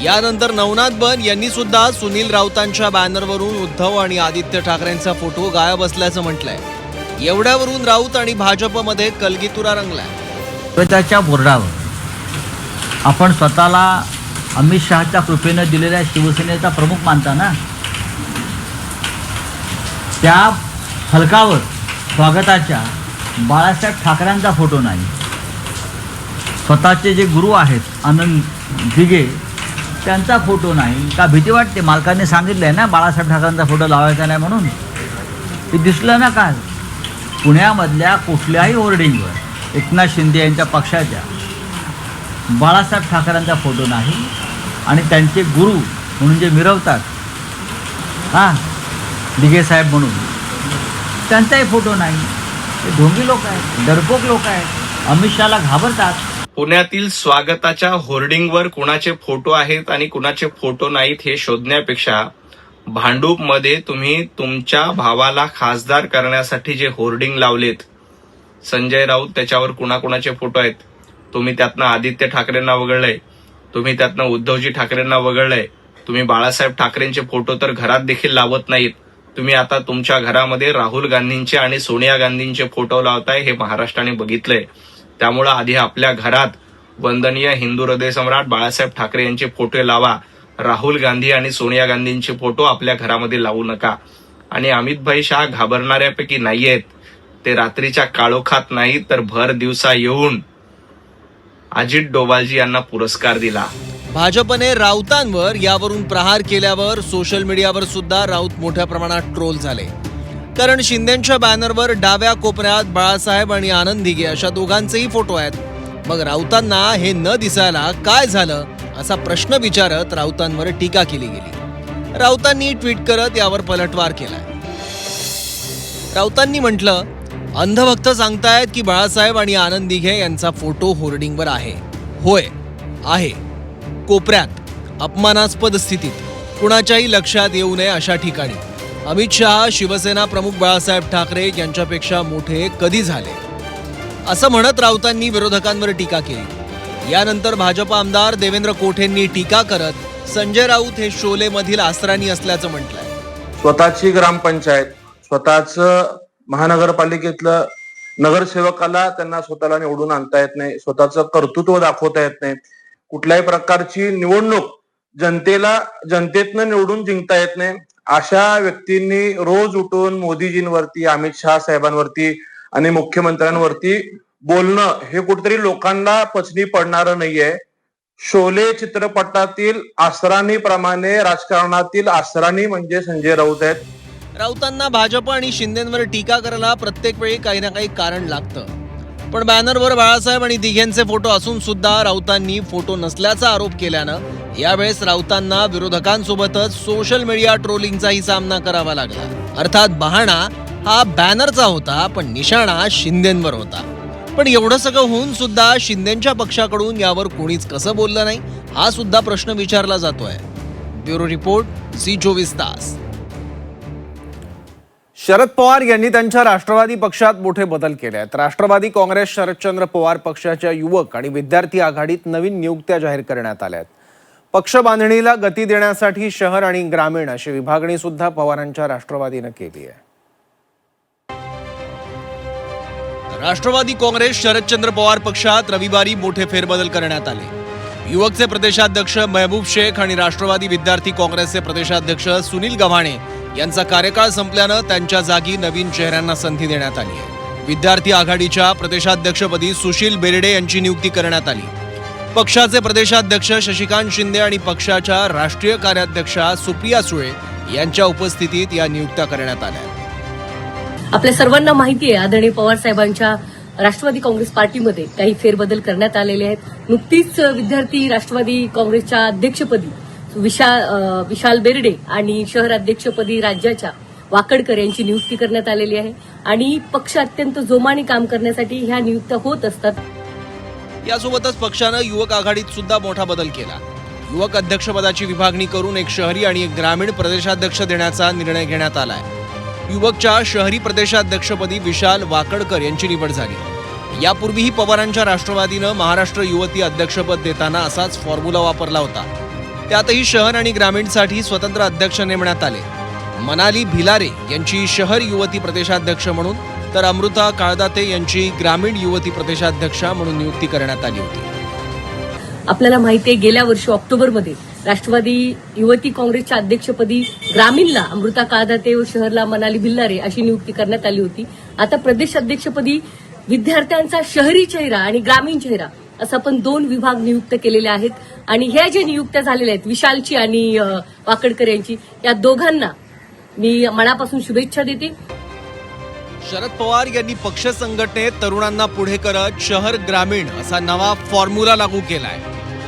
यानंतर नवनाथ बन यांनी सुद्धा सुनील राऊतांच्या बॅनरवरून उद्धव आणि आदित्य ठाकरेंचा फोटो गायब असल्याचं म्हटलंय. एवढ्यावरून राऊत आणि भाजपमध्ये कलगीतुरा रंगलाय. त्याच्या बोर्डावर आपण स्वतःला अमित शहाच्या कृपेनं दिलेल्या शिवसेनेचा प्रमुख मानता ना, त्या फलकावर स्वागताच्या बाळासाहेब ठाकरेंचा फोटो नाही. स्वतःचे जे गुरु आहेत आनंद दिघे त्यांचा फोटो नाही. का भीती वाटते? मालकांनी सांगितलंय ना बाळासाहेब ठाकरेंचा फोटो लावायचा नाही म्हणून. ते दिसलं ना काल पुण्यामधल्या कुठल्याही होर्डिंगवर एकनाथ शिंदे यांच्या पक्षाच्या बाळासाहेब ठाकरेंचा फोटो नाही आणि त्यांचे गुरु म्हणून जे मिरवतात दिघे साहेब म्हणून त्यांचाही फोटो नाही. ते ढोंगी लोक आहेत, डरपोक लोक आहेत, अमित शहाला घाबरतात. पुण्यातील स्वागताच्या होर्डिंगवर कुणाचे फोटो आहेत आणि कुणाचे फोटो नाहीत हे शोधण्यापेक्षा भांडूपमध्ये तुम्ही तुमच्या भावाला खासदार करण्यासाठी जे होर्डिंग लावलेत, संजय राऊत त्याच्यावर कुणाकुणाचे फोटो आहेत, तुम्ही त्यातनं आदित्य ठाकरेंना वगळलंय, तुम्ही त्यातनं उद्धवजी ठाकरेंना वगळलंय, तुम्ही बाळासाहेब ठाकरेंचे फोटो तर घरात देखील लावत नाहीत. तुम्ही आता तुमच्या घरामध्ये राहुल गांधींचे आणि सोनिया गांधींचे फोटो लावताय हे महाराष्ट्राने बघितलंय. त्यामुळं आधी आपल्या घरात वंदनीय हिंदू हृदय सम्राट बाळासाहेब ठाकरे यांचे फोटो लावा. राहुल गांधी आणि सोनिया गांधींचे फोटो आपल्या घरामध्ये लावू नका. आणि अमितभाई शहा घाबरणाऱ्यापैकी नाहीयेत. ते रात्रीच्या काळोखात नाही तर भर दिवसा येऊन अजित डोभालजी यांना पुरस्कार दिला. भाजपने राऊतांवर यावरून प्रहार केल्यावर सोशल मीडियावर सुद्धा राऊत मोठ्या प्रमाणात ट्रोल झाले. कारण शिंदेंच्या बॅनरवर डाव्या कोपऱ्यात बाळासाहेब आणि आनंद दिघे अशा दोघांचेही फोटो आहेत. मग राऊतांना हे न दिसायला काय झालं असा प्रश्न विचारत राऊतांवर टीका केली गेली. राऊतांनी ट्विट करत यावर पलटवार केलाय. राऊतांनी म्हटलं, अंधभक्त सांगतायत की बाळासाहेब आणि आनंद दिघे यांचा फोटो होर्डिंगवर आहे. होय आहे, कोपऱ्यात, अपमानास्पद स्थितीत, कुणाच्याही लक्षात येऊ नये अशा ठिकाणी. अमित शहा शिवसेना प्रमुख बाळासाहेब ठाकरे यांच्यापेक्षा मोठे कधी झाले असं म्हणत राऊतांनी विरोधकांवर टीका केली. यानंतर भाजप आमदार देवेंद्र कोठेंनी टीका करत संजय राऊत हे शोलेमधील आसराणी असल्याचं म्हटलंय. स्वतःची ग्रामपंचायत, स्वतःच महानगरपालिकेतलं नगरसेवकाला त्यांना स्वतःला निवडून आणता येत नाही, स्वतःचं कर्तृत्व दाखवता येत नाही, कुठल्याही प्रकारची निवडणूक जनतेतनं निवडून जिंकता येत नाही, अशा व्यक्तींनी रोज उठून मोदीजींवरती, अमित शहा साहेबांवरती आणि मुख्यमंत्र्यांवरती बोलणं हे कुठेतरी लोकांना पचनी पडणारं नाहीये. शोले चित्रपटातील आसरानीप्रमाणे राजकारणातील आसरानी म्हणजे संजय राऊत आहेत. राऊतांना भाजप आणि शिंदेंवर टीका करायला प्रत्येक वेळी काही ना काही कारण लागतं. पण बॅनरवर बाळासाहेब आणि दिघेंचे फोटो असून सुद्धा राऊतांनी फोटो नसल्याचा आरोप केल्यानं यावेळेस राऊतांना विरोधकांसोबतच सोशल मीडिया ट्रोलिंगचाही सामना करावा लागला. अर्थात बहाणा हा बॅनरचा होता, पण निशाणा शिंदेंवर होता. पण एवढं सगळं होऊन सुद्धा शिंदेंच्या पक्षाकडून यावर कोणीच कसं बोललं नाही, हा सुद्धा प्रश्न विचारला जातोय. ब्युरो रिपोर्ट, झी24 तास. शरद पवार यांनी त्यांच्या राष्ट्रवादी पक्षात मोठे बदल केले आहेत. राष्ट्रवादी काँग्रेस शरदचंद्र पवार पक्षाच्या युवक आणि विद्यार्थी आघाडीत नवीन नियुक्त्या जाहीर करण्यात आल्या आहेत. पक्ष बांधणीला गती देण्यासाठी शहर आणि ग्रामीण अशी विभागणी सुद्धा पवारांच्या राष्ट्रवादीनं केली आहे. राष्ट्रवादी काँग्रेस शरदचंद्र पवार पक्षात रविवारी मोठे फेरबदल करण्यात आले. युवकचे प्रदेशाध्यक्ष महबूब शेख आणि राष्ट्रवादी विद्यार्थी काँग्रेसचे प्रदेशाध्यक्ष सुनील गव्हाणे यांचा कार्यकाळ संपल्यानं त्यांच्या जागी नवीन चेहऱ्यांना संधी देण्यात आली आहे. विद्यार्थी आघाडीच्या प्रदेशाध्यक्षपदी सुशील बेर्डे यांची नियुक्ती करण्यात आली. पक्षाचे प्रदेशाध्यक्ष शशिकांत शिंदे आणि पक्षाच्या राष्ट्रीय कार्याध्यक्षा सुप्रिया सुळे यांच्या उपस्थितीत या नियुक्त्या करण्यात आल्या. आपल्या सर्वांना माहिती आहे, आदरणीय पवार साहेबांच्या राष्ट्रवादी काँग्रेस पार्टीमध्ये काही फेरबदल करण्यात आलेले आहेत. नुकतीच विद्यार्थी राष्ट्रवादी काँग्रेसच्या अध्यक्षपदी विशाल बेर्डे आणि शहर अध्यक्षपदी राज्याच्या वाकडकर यांची नियुक्ती करण्यात आलेली आहे आणि पक्ष अत्यंत जोमाने काम करण्यासाठी ह्या नियुक्त्या होत असतात. यासोबतच पक्षानं युवक आघाडीत सुद्धा मोठा बदल केला. युवक अध्यक्षपदाची विभागणी करून एक शहरी आणि एक ग्रामीण प्रदेशाध्यक्ष देण्याचा निर्णय घेण्यात आलाय. युवकच्या शहरी प्रदेशाध्यक्षपदी विशाल वाकडकर यांची निवड झाली. यापूर्वीही पवारांच्या राष्ट्रवादीनं महाराष्ट्र युवती अध्यक्षपद देताना असाच फॉर्म्युला वापरला होता. त्यातही शहर आणि ग्रामीणसाठी स्वतंत्र अध्यक्ष नेमण्यात आले. मनाली भिलारे यांची शहर युवती प्रदेशाध्यक्ष म्हणून तर अमृता काळदाते यांची ग्रामीण युवती प्रदेशाध्यक्षा म्हणून नियुक्ती करण्यात आली होती. आपल्याला माहिती आहे, गेल्या वर्षी ऑक्टोबरमध्ये राष्ट्रवादी युवती काँग्रेसच्या अध्यक्षपदी ग्रामीणला अमृता काळदाते व शहरला मनाली भिल्लारे अशी नियुक्ती करण्यात आली होती. आता प्रदेश अध्यक्षपदी विद्यार्थ्यांचा शहरी चेहरा आणि ग्रामीण चेहरा असं आपण 2 विभाग नियुक्त केलेले आहेत आणि ह्या ज्या नियुक्त्या झालेल्या आहेत विशालची आणि वाकडकर यांची, या दोघांना मी मनापासून शुभेच्छा देते. शरद पवार यांनी पक्ष संघटनेत तरुणांना पुढे करत शहर ग्रामीण असा नवा फॉर्म्युला लागू केलाय.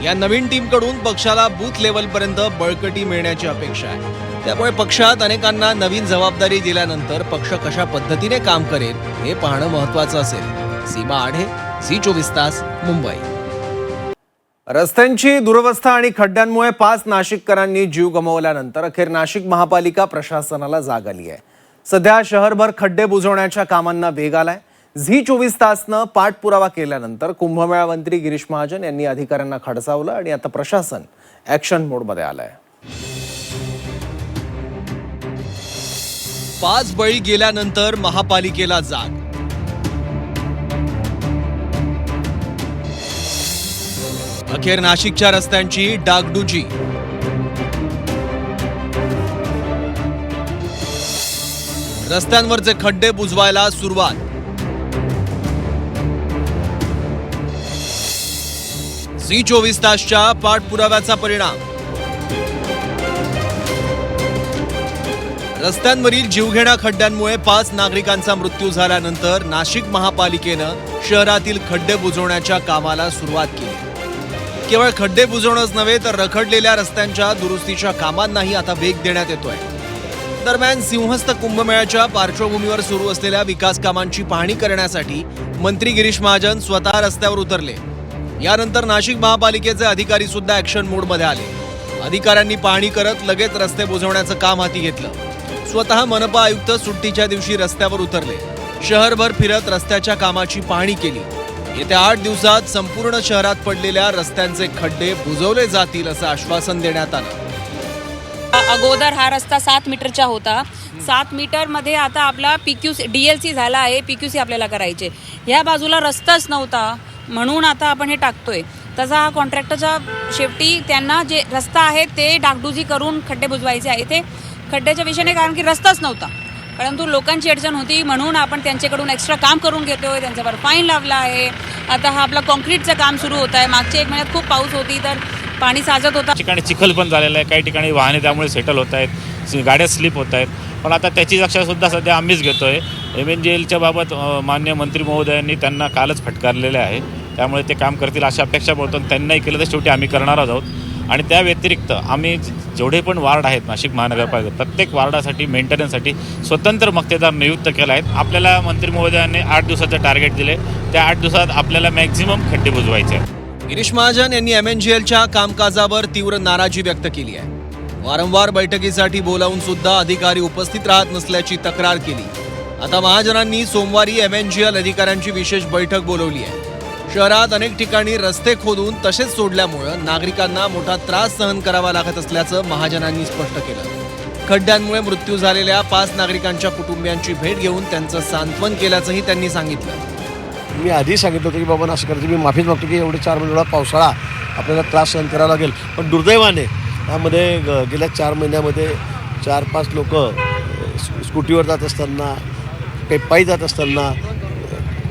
या नवीन टीमकडून पक्षाला बूथ लेव्हलपर्यंत बळकटी मिळण्याची अपेक्षा आहे. त्यामुळे पक्षात अनेकांना नवीन जबाबदारी दिल्यानंतर पक्ष कशा पद्धतीने काम करेल हे पाहणं महत्त्वाचं असेल. सीमा आढे, झी24 तास, मुंबई. रस्त्यांची दुरवस्था आणि खड्ड्यांमुळे 5 नाशिककरांनी जीव गमावल्यानंतर अखेर नाशिक महापालिका प्रशासनाला जाग आली आहे. सध्या शहरभर खड्डे बुजवण्याच्या कामांना वेग आलाय. झी24 तासनं पाठपुरावा केल्यानंतर कुंभमेळा मंत्री गिरीश महाजन यांनी अधिकाऱ्यांना खडसावलं आणि आता प्रशासन ॲक्शन मोडमध्ये आलंय. 5 बळी गेल्यानंतर महापालिकेला जाग. अखेर नाशिकच्या रस्त्यांची डागडुजी. रस्त्यांवरचे खड्डे बुजवायला सुरुवात. झी24 तासच्या पाठपुराव्याचा परिणाम. रस्त्यांवरील जीवघेण्या खड्ड्यांमुळे 5 नागरिकांचा मृत्यू झाल्यानंतर नाशिक महापालिकेनं शहरातील खड्डे बुजवण्याच्या कामाला सुरुवात केली. केवळ खड्डे बुजवणंच नव्हे तर रखडलेल्या रस्त्यांच्या दुरुस्तीच्या कामांनाही आता वेग देण्यात येतोय. दरम्यान सिंहस्थ कुंभमेळ्याच्या पार्श्वभूमीवर सुरू असलेल्या विकास कामांची पाहणी करण्यासाठी मंत्री गिरीश महाजन स्वतः रस्त्यावर उतरले. यानंतर नाशिक महापालिकेचे अधिकारी सुद्धा ॲक्शन मोडमध्ये आले. अधिकाऱ्यांनी पाहणी करत लगेच रस्ते बुजवण्याचं काम हाती घेतलं. स्वतः मनपा आयुक्त सुट्टीच्या दिवशी रस्त्यावर उतरले. शहरभर फिरत रस्त्याच्या कामाची पाहणी केली. येत्या 8 दिवसात संपूर्ण शहरात पडलेल्या रस्त्यांचे खड्डे बुजवले जातील असं आश्वासन देण्यात आलं. अगोदर हा रस्ता 7 मीटरचा होता. 7 मीटरमध्ये आता आपला PQC DLC झाला आहे. PQC आपल्याला करायचे. ह्या बाजूला रस्ताच नव्हता म्हणून आता आपण हे टाकतोय. तसा हा कॉन्ट्रॅक्टरचा शेवटी त्यांना जे रस्ता आहे ते डागडुजी करून खड्डे बुजवायचे आहे. ते खड्ड्याच्या विषयाने कारण की रस्ताच नव्हता, परंतु लोकांची अडचण होती म्हणून आपण त्यांच्याकडून एक्स्ट्रा काम करून घेतोय. त्यांच्यावर फाईन लावला आहे. आता हा आपला कॉन्क्रीटचं काम सुरू होत आहे. मागच्या 1 महिन्यात खूप पाऊस होती तर पाणी साचत होता. ठिकाणी चिखल पण झालेला आहे, काही ठिकाणी वाहने त्यामुळे सेटल होत आहेत, गाड्या स्लिप होत आहेत. पण आता त्याची दक्षतासुद्धा सध्या आम्हीच घेतो आहे. MNGLच्या बाबत मान्य मंत्री महोदयांनी त्यांना कालच फटकारलेले आहे. त्यामुळे ते काम करतील अशी अपेक्षा बोलतो. त्यांनाही केलं तर शेवटी आम्ही करणारच आहोत. आणि त्या व्यतिरिक्त आम्ही जेवढे पण वार्ड आहेत नाशिक महानगरपालिका प्रत्येक वार्डासाठी मेंटेनन्ससाठी स्वतंत्र मक्तेदार नियुक्त केला आहेत. आपल्याला मंत्री महोदयांनी 8 दिवसाचं टार्गेट दिले. त्या 8 दिवसात आपल्याला मॅक्झिमम खड्डे बुजवायचे आहेत. गिरीश महाजन यांनी MNGLच्या कामकाजावर तीव्र नाराजी व्यक्त केली आहे. वारंवार बैठकीसाठी बोलावून सुद्धा अधिकारी उपस्थित राहत नसल्याची तक्रार केली. आता महाजनांनी सोमवारी MNGL अधिकाऱ्यांची विशेष बैठक बोलवली आहे. शहरात अनेक ठिकाणी रस्ते खोदून तसेच सोडल्यामुळे नागरिकांना मोठा त्रास सहन करावा लागत असल्याचं महाजनांनी स्पष्ट केलं. खड्ड्यांमुळे मृत्यू झालेल्या 5 नागरिकांच्या कुटुंबियांची भेट घेऊन त्यांचं सांत्वन केल्याचंही त्यांनी सांगितलं. मी आधी सांगितलं होतं की बाबा असं करायचं. मी माफीच मागतो की एवढे 4 महिन्याला पावसाळा आपल्याला त्रास सहन करावा लागेल. पण दुर्दैवाने त्यामध्ये गेल्या 4 महिन्यामध्ये 4-5 लोक स्कूटीवर जात असताना पायी जात असताना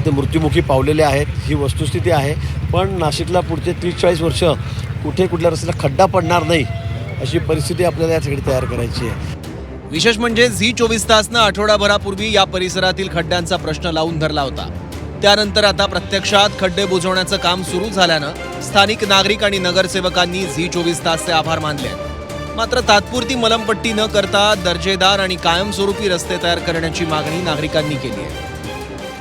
ते मृत्युमुखी पावलेले आहेत. ही वस्तुस्थिती आहे. पण नाशिकला पुढचे 30-40 वर्ष कुठे कुठल्या रस्त्याला खड्डा पडणार नाही अशी परिस्थिती आपल्याला या ठिकाणी तयार करायची आहे. विशेष म्हणजे झी 24 तासनं आठवडाभरापूर्वी या परिसरातील खड्ड्यांचा प्रश्न लावून धरला होता. त्यानंतर आता प्रत्यक्षात खड्डे बुजवण्याचं काम सुरू झाल्यानं स्थानिक नागरिक आणि नगरसेवकांनी झी 24 तासचे आभार मानले आहेत. मात्र तात्पुरती मलमपट्टी न करता दर्जेदार आणि कायमस्वरूपी रस्ते तयार करण्याची मागणी नागरिकांनी केली आहे.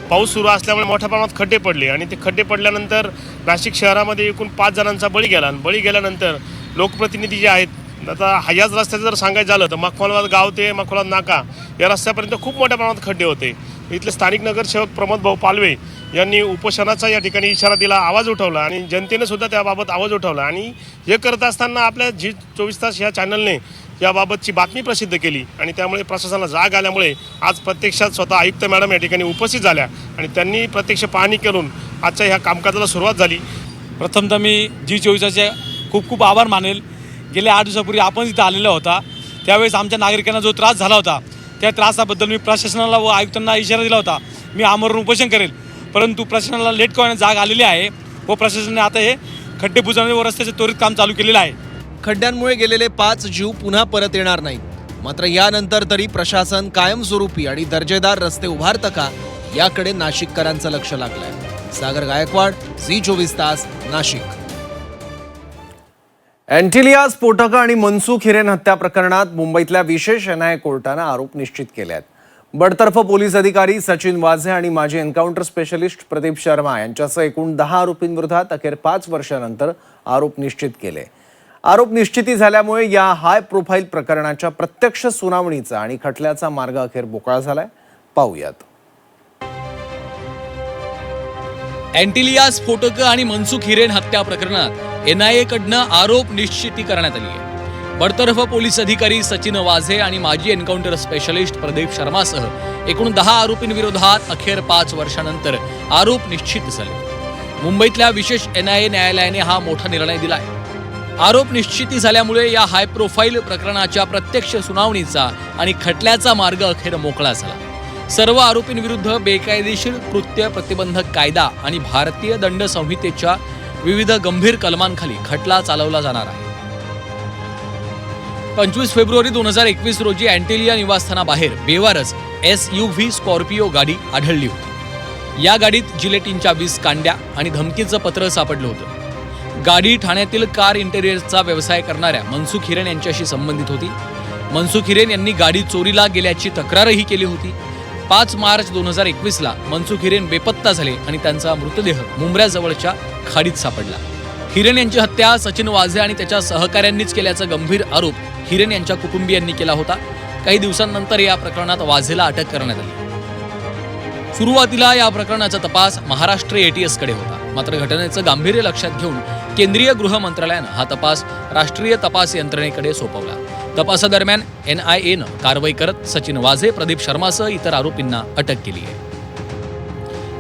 पाऊस सुरू असल्यामुळे मोठ्या प्रमाणात खड्डे पडले आणि ते खड्डे पडल्यानंतर नाशिक शहरामध्ये एकूण 5 जणांचा बळी गेला. आणि बळी गेल्यानंतर लोकप्रतिनिधी जे आहेत, आता ह्याच रस्त्याचं जर सांगायचं झालं तर मखमलवाद गाव ते मखमलवाद नाका या रस्त्यापर्यंत खूप मोठ्या प्रमाणात खड्डे होते. इथले स्थानिक नगरसेवक प्रमोद भाऊ पालवे यांनी उपोषणाचा या ठिकाणी इशारा दिला, आवाज उठवला आणि जनतेने सुद्धा त्याबाबत आवाज उठवला. आणि हे करत असताना आपल्या झी 24 तास या चॅनलने याबाबतची बातमी प्रसिद्ध केली आणि त्यामुळे प्रशासनाला जाग आल्यामुळे आज प्रत्यक्षात स्वतः आयुक्त मॅडम या ठिकाणी उपस्थित झाल्या आणि त्यांनी प्रत्यक्ष पाहणी करून आजच्या ह्या कामकाजाला सुरुवात झाली. प्रथमतः मी झी 24चे खूप खूप आभार मानेल. गेल्या 8 दिवसापूर्वी आपण इथं आलेला होता. त्यावेळेस आमच्या नागरिकांना जो त्रास झाला होता त्या त्रासाबद्दल मी प्रशासनाला व आयुक्तांना इशारा दिला होता. मी आमरण उपोषण करेल, परंतु प्रशासनाला लेट करण्याची जाग आलेली आहे व प्रशासनाने आता हे खड्डे बुजवणे व रस्त्याचे त्वरित काम चालू केलेलं आहे. खड्ड्यांमुळे गेलेले 5 जीव पुन्हा परत येणार नाहीत. मात्र यानंतर तरी प्रशासन कायमस्वरूपी आणि दर्जेदार रस्ते उभारतं का याकडे नाशिककरांचं लक्ष लागलंय. सागर गायकवाड, झी 24 तास, नाशिक. अँटिलिया स्फोटकं आणि मनसुख हिरेन हत्या प्रकरणात मुंबईतल्या विशेष NIA कोर्टानं आरोप निश्चित केले आहेत. बडतर्फ पोलीस अधिकारी सचिन वाझे आणि माजी एन्काउंटर स्पेशलिस्ट प्रदीप शर्मा यांच्यासह एकूण 10 आरोपींविरोधात अखेर 5 वर्षानंतर आरोप निश्चित केले. आरोप निश्चिती झाल्यामुळे या हाय प्रोफाईल प्रकरणाच्या प्रत्यक्ष सुनावणीचा आणि खटल्याचा मार्ग अखेर मोकळा झालाय. पाहूयात. अँटिलिया स्फोटकं आणि मनसुख हिरेन हत्या प्रकरणात NIA कडनं आरोप निश्चिती करण्यात आली आहे. बडतर्फ पोलीस अधिकारी सचिन वाझे आणि माजी एन्काउंटर स्पेशलिस्ट प्रदीप शर्मासह एकूण 10 आरोपींविरोधात अखेर 5 वर्षानंतर आरोप निश्चित झाले. मुंबईतल्या विशेष NIA न्यायालयाने हा मोठा निर्णय दिला आहे. आरोप निश्चिती झाल्यामुळे या हाय प्रोफाईल प्रकरणाच्या प्रत्यक्ष सुनावणीचा आणि खटल्याचा मार्ग अखेर मोकळा झाला. सर्व आरोपींविरुद्ध बेकायदेशीर कृत्य प्रतिबंधक कायदा आणि भारतीय दंड संहितेच्या विविध गंभीर कलमांखाली खटला चालवला जाणार आहे. 25 फेब्रुवारी 2021 रोजी अँटिलिया निवासस्थानाबाहेर बेवारस SUV स्कॉर्पिओ गाडी आढळली होती. या गाडीत जिलेटिनच्या 20 कांड्या आणि धमकीचं पत्र सापडलं होतं. गाडी ठाण्यातील कार इंटेरियरचा व्यवसाय करणाऱ्या मनसुख हिरेन यांच्याशी संबंधित होती. मनसुख हिरेन यांनी गाडी चोरीला गेल्याची तक्रारही केली होती. 5 मार्च 2021ला मनसुख हिरेन बेपत्ता झाले आणि त्यांचा मृतदेह मुंब्र्याजवळच्या खाडीत सापडला. हिरेन यांची हत्या सचिन वाझे आणि त्याच्या सहकाऱ्यांनीच केल्याचा गंभीर आरोप हिरेन यांच्या कुटुंबियांनी केला होता. काही दिवसांनंतर या प्रकरणात वाझेला अटक करण्यात आली. सुरुवातीला या प्रकरणाचा तपास महाराष्ट्र ATS कडे होता. मात्र घटनेचं गांभीर्य लक्षात घेऊन केंद्रीय गृह मंत्रालयानं हा तपास राष्ट्रीय तपास यंत्रणेकडे सोपवला. तपासादरम्यान NIAनं कारवाई करत सचिन वाझे, प्रदीप शर्मासह इतर आरोपींना अटक केली आहे.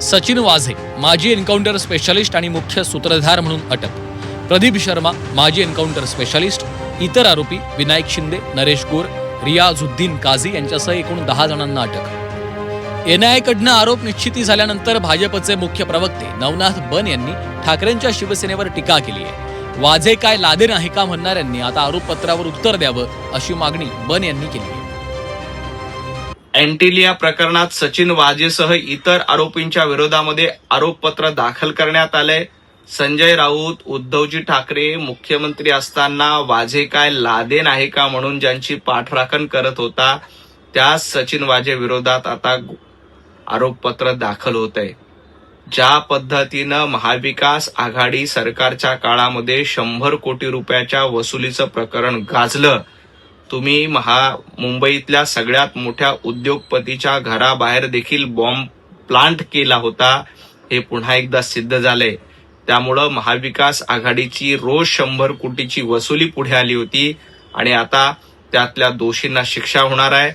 सचिन वाझे माजी एन्काउंटर स्पेशालिस्ट आणि मुख्य सूत्रधार म्हणून अटक. प्रदीप शर्मा माजी एन्काउंटर स्पेशालिस्ट. इतर आरोपी विनायक शिंदे, नरेश गोर, रियाझुद्दीन काझी यांच्यासह एकूण 10 जणांना अटक. NIAकडनं आरोप निश्चिती झाल्यानंतर भाजपचे मुख्य प्रवक्ते नवनाथ बन यांनी ठाकरेंच्या शिवसेनेवर टीका केली आहे. वाझे काय लादेन आहे का म्हणणाऱ्यांनी आता आरोपपत्रावर उत्तर द्यावं अशी मागणी बन यांनी केली आहे. अँटिलिया प्रकरणात सचिन वाझेसह इतर आरोपींच्या विरोधामध्ये आरोपपत्र दाखल करण्यात आलंय. संजय राऊत, उद्धवजी ठाकरे मुख्यमंत्री असताना वाझे काय लादेन आहे का म्हणून ज्यांची पाठराखण करत होता त्या सचिन वाझे विरोधात आता आरोपपत्र दाखल होत आहे. ज्या पद्धतीनं महाविकास आघाडी सरकारच्या काळामध्ये 100 कोटी रुपयाच्या वसुलीचं प्रकरण गाजलं, तुम्ही मुंबईतल्या सगळ्यात मोठ्या उद्योगपतीच्या घराबाहेर देखील बॉम्ब प्लांट केला होता, हे पुन्हा एकदा सिद्ध झालंय. त्यामुळं महाविकास आघाडीची रोज 100 कोटीची वसुली पुढे आली होती आणि आता त्यातल्या दोषींना शिक्षा होणार आहे.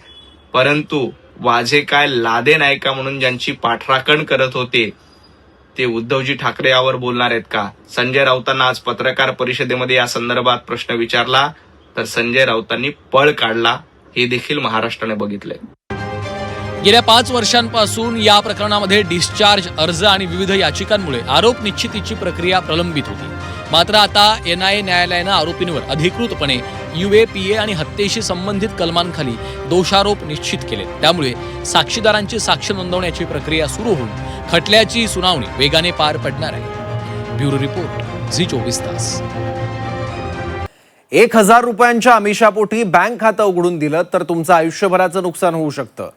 परंतु वाझे काय लादेन आहे का म्हणून ज्यांची पाठराखण करत होते ते उद्धवजी ठाकरे यावर बोलणार आहेत का? संजय राऊतांना आज पत्रकार परिषदेमध्ये या संदर्भात प्रश्न विचारला तर संजय राऊतांनी पळ काढला, हे देखील महाराष्ट्राने बघितलंय. गेल्या 5 वर्षांपासून या प्रकरणामध्ये डिस्चार्ज अर्ज आणि विविध याचिकांमुळे आरोप निश्चितीची प्रक्रिया प्रलंबित होती. मात्र आता NIA न्यायालयानं आरोपींवर अधिकृतपणे UAPA आणि हत्येशी संबंधित कलमांखाली दोषारोप निश्चित केले. त्यामुळे साक्षीदारांची साक्ष नोंदवण्याची प्रक्रिया सुरू होऊन खटल्याची सुनावणी वेगाने पार पडणार आहे. ब्युरो रिपोर्ट, झी24 तास. 1,000 रुपयांच्या आमिषापोटी बँक खातं उघडून दिलं तर तुमचं आयुष्यभराचं नुकसान होऊ शकतं.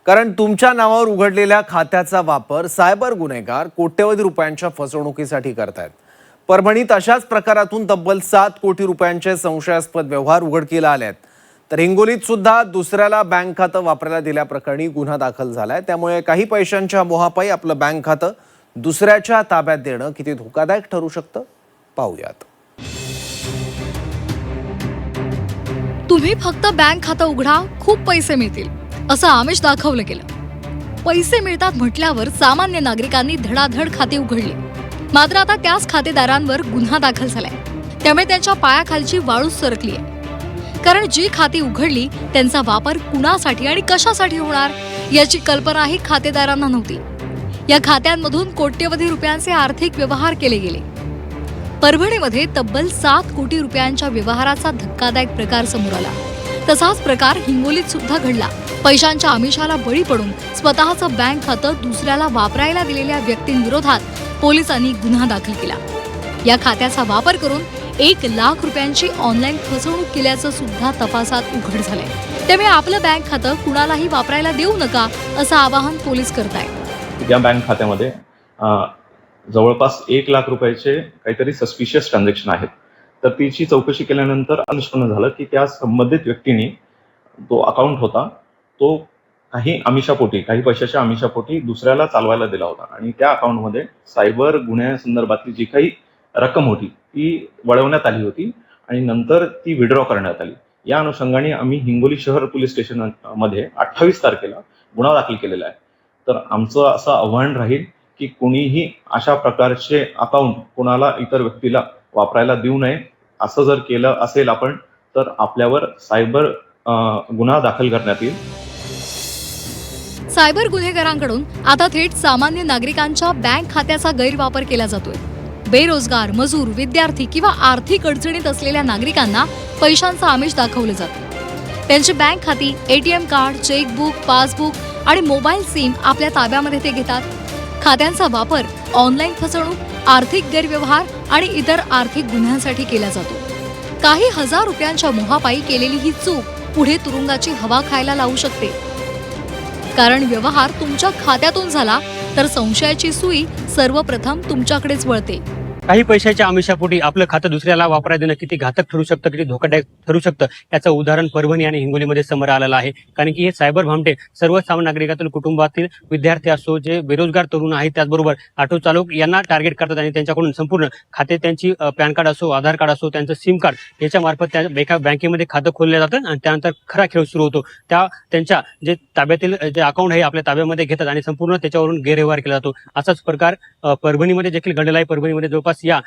कारण तुमच्या नावावर उघडलेल्या खात्याचा वापर सायबर गुन्हेगार कोट्यवधी रुपयांच्या फसवणुकीसाठी करतायत. परभणीत अशाच प्रकारातून तब्बल 7 कोटी रुपयांचे संशयास्पद व्यवहार उघडकीला आले आहेत. तर हिंगोलीत सुद्धा दुसऱ्याला बँक खातं वापरायला दिल्याप्रकरणी गुन्हा दाखल झालाय. त्यामुळे काही पैशांच्या मोहापायी आपलं बँक खातं दुसऱ्याच्या ताब्यात देणं किती धोकादायक ठरू शकतं पाहूयात. तुम्ही फक्त बँक खातं उघडा, खूप पैसे मिळतील असं आमिष दाखवलं गेलं. पैसे मिळतात म्हटल्यावर सामान्य नागरिकांनी धडाधड खाती उघडली. मात्र आता त्याच खातेदारांवर गुन्हा दाखल झालाय. त्यामुळे त्यांच्या पायाखालची वाळूच सरकली आहे. कारण जी खाती उघडली त्यांचा वापर कुणासाठी आणि कशासाठी होणार याची कल्पनाही खातेदारांना नव्हती. या खात्यांमधून कोट्यवधी रुपयांचे आर्थिक व्यवहार केले गेले. परभणीमध्ये तब्बल 7 कोटी रुपयांच्या व्यवहाराचा धक्कादायक प्रकार समोर आला. तसाच प्रकार हिंगोलीत सुद्धा घडला. पैशांच्या आमिषाला बळी पडून स्वतःचं बँक खातं दुसऱ्याला वापरायला दिलेल्या व्यक्तींविरोधात पोलिसांनी गुन्हा दाखल केला. या खात्याचा वापर करून 1 लाख रुपयांची ऑनलाईन फसवणूक केल्याचं सुद्धा तपासात उघड झालंय. त्यामुळे आपलं बँक खातं कुणालाही वापरायला देऊ नका असं आवाहन पोलीस करतायत. या बँक खात्यामध्ये जवळपास 1 लाख रुपयाचे काहीतरी सस्पिशियस ट्रान्झॅक्शन आहेत. तर तिची चौकशी केल्यानंतर निष्पन्न झालं की त्या संबंधित व्यक्तीने तो अकाउंट होता तो काही आमिषापोटी, काही पैशाच्या आमिषापोटी दुसऱ्याला चालवायला दिला होता आणि त्या अकाउंटमध्ये सायबर गुन्ह्यासंदर्भातली जी काही रक्कम होती ती वळवण्यात आली होती आणि नंतर ती विड्रॉ करण्यात आली. या अनुषंगाने आम्ही हिंगोली शहर पोलीस स्टेशनमध्ये 28 तारखेला गुन्हा दाखल केलेला आहे. तर आमचं असं आव्हान राहील की कोणीही अशा प्रकारचे अकाउंट कोणाला इतर व्यक्तीला वापरायला देऊ नये. असं जर केलं असेल आपण तर आपल्यावर सायबर गुन्हा दाखल करण्यात येईल. सायबर गुन्हेगारांकडून आता थेट सामान्य नागरिकांच्या बँक खात्याचा गैरवापर केला जातोय. बेरोजगार, मजूर, विद्यार्थी किंवा आर्थिक अडचणीत असलेल्या नागरिकांना पैशांचं आमिष दाखवलं जातं. त्यांची बँक खाती, ATM कार्ड, चेकबुक, पासबुक आणि मोबाईल सिम आपल्या ताब्यामध्ये ते घेतात. खात्यांचा वापर ऑनलाईन फसवणूक, आर्थिक गैरव्यवहार आणि इतर आर्थिक गुन्ह्यांसाठी केला जातो. काही हजार रुपयांच्या मोहापायी केलेली ही चूक पुढे तुरुंगाची हवा खायला लावू शकते. कारण व्यवहार तुमच्या खात्यातून झाला तर संशयाची सुई सर्वप्रथम तुमच्याकडेच वळते. काही पैशाच्या आमिषापोटी आपलं खातं दुसऱ्याला वापरायला देणं किती घातक ठरू शकतं, किती धोकादायक ठरू शकतं याचं उदाहरण परभणी आणि हिंगोलीमध्ये समोर आलेलं आहे. कारण की हे सायबर भामटे सर्वसामान्य नागरिकातील कुटुंबातील विद्यार्थी असो, जे बेरोजगार तरुण आहेत, त्याचबरोबर ऑटो चालक यांना टार्गेट करतात आणि त्यांच्याकडून संपूर्ण खाते, त्यांची पॅन कार्ड असो, आधार कार्ड असो, त्यांचं सिम कार्ड याच्यामार्फत त्या एका बँकेमध्ये खातं खोललं जातं आणि त्यानंतर खरा खेळ सुरू होतो. त्यांच्या जे ताब्यातील जे अकाउंट आहे आपल्या ताब्यामध्ये घेतात आणि संपूर्ण त्याच्यावरून गैरव्यवहार केला जातो. असाच प्रकार परभणीमध्ये देखील घडलेला आहे. परभणीमध्ये जवळपास या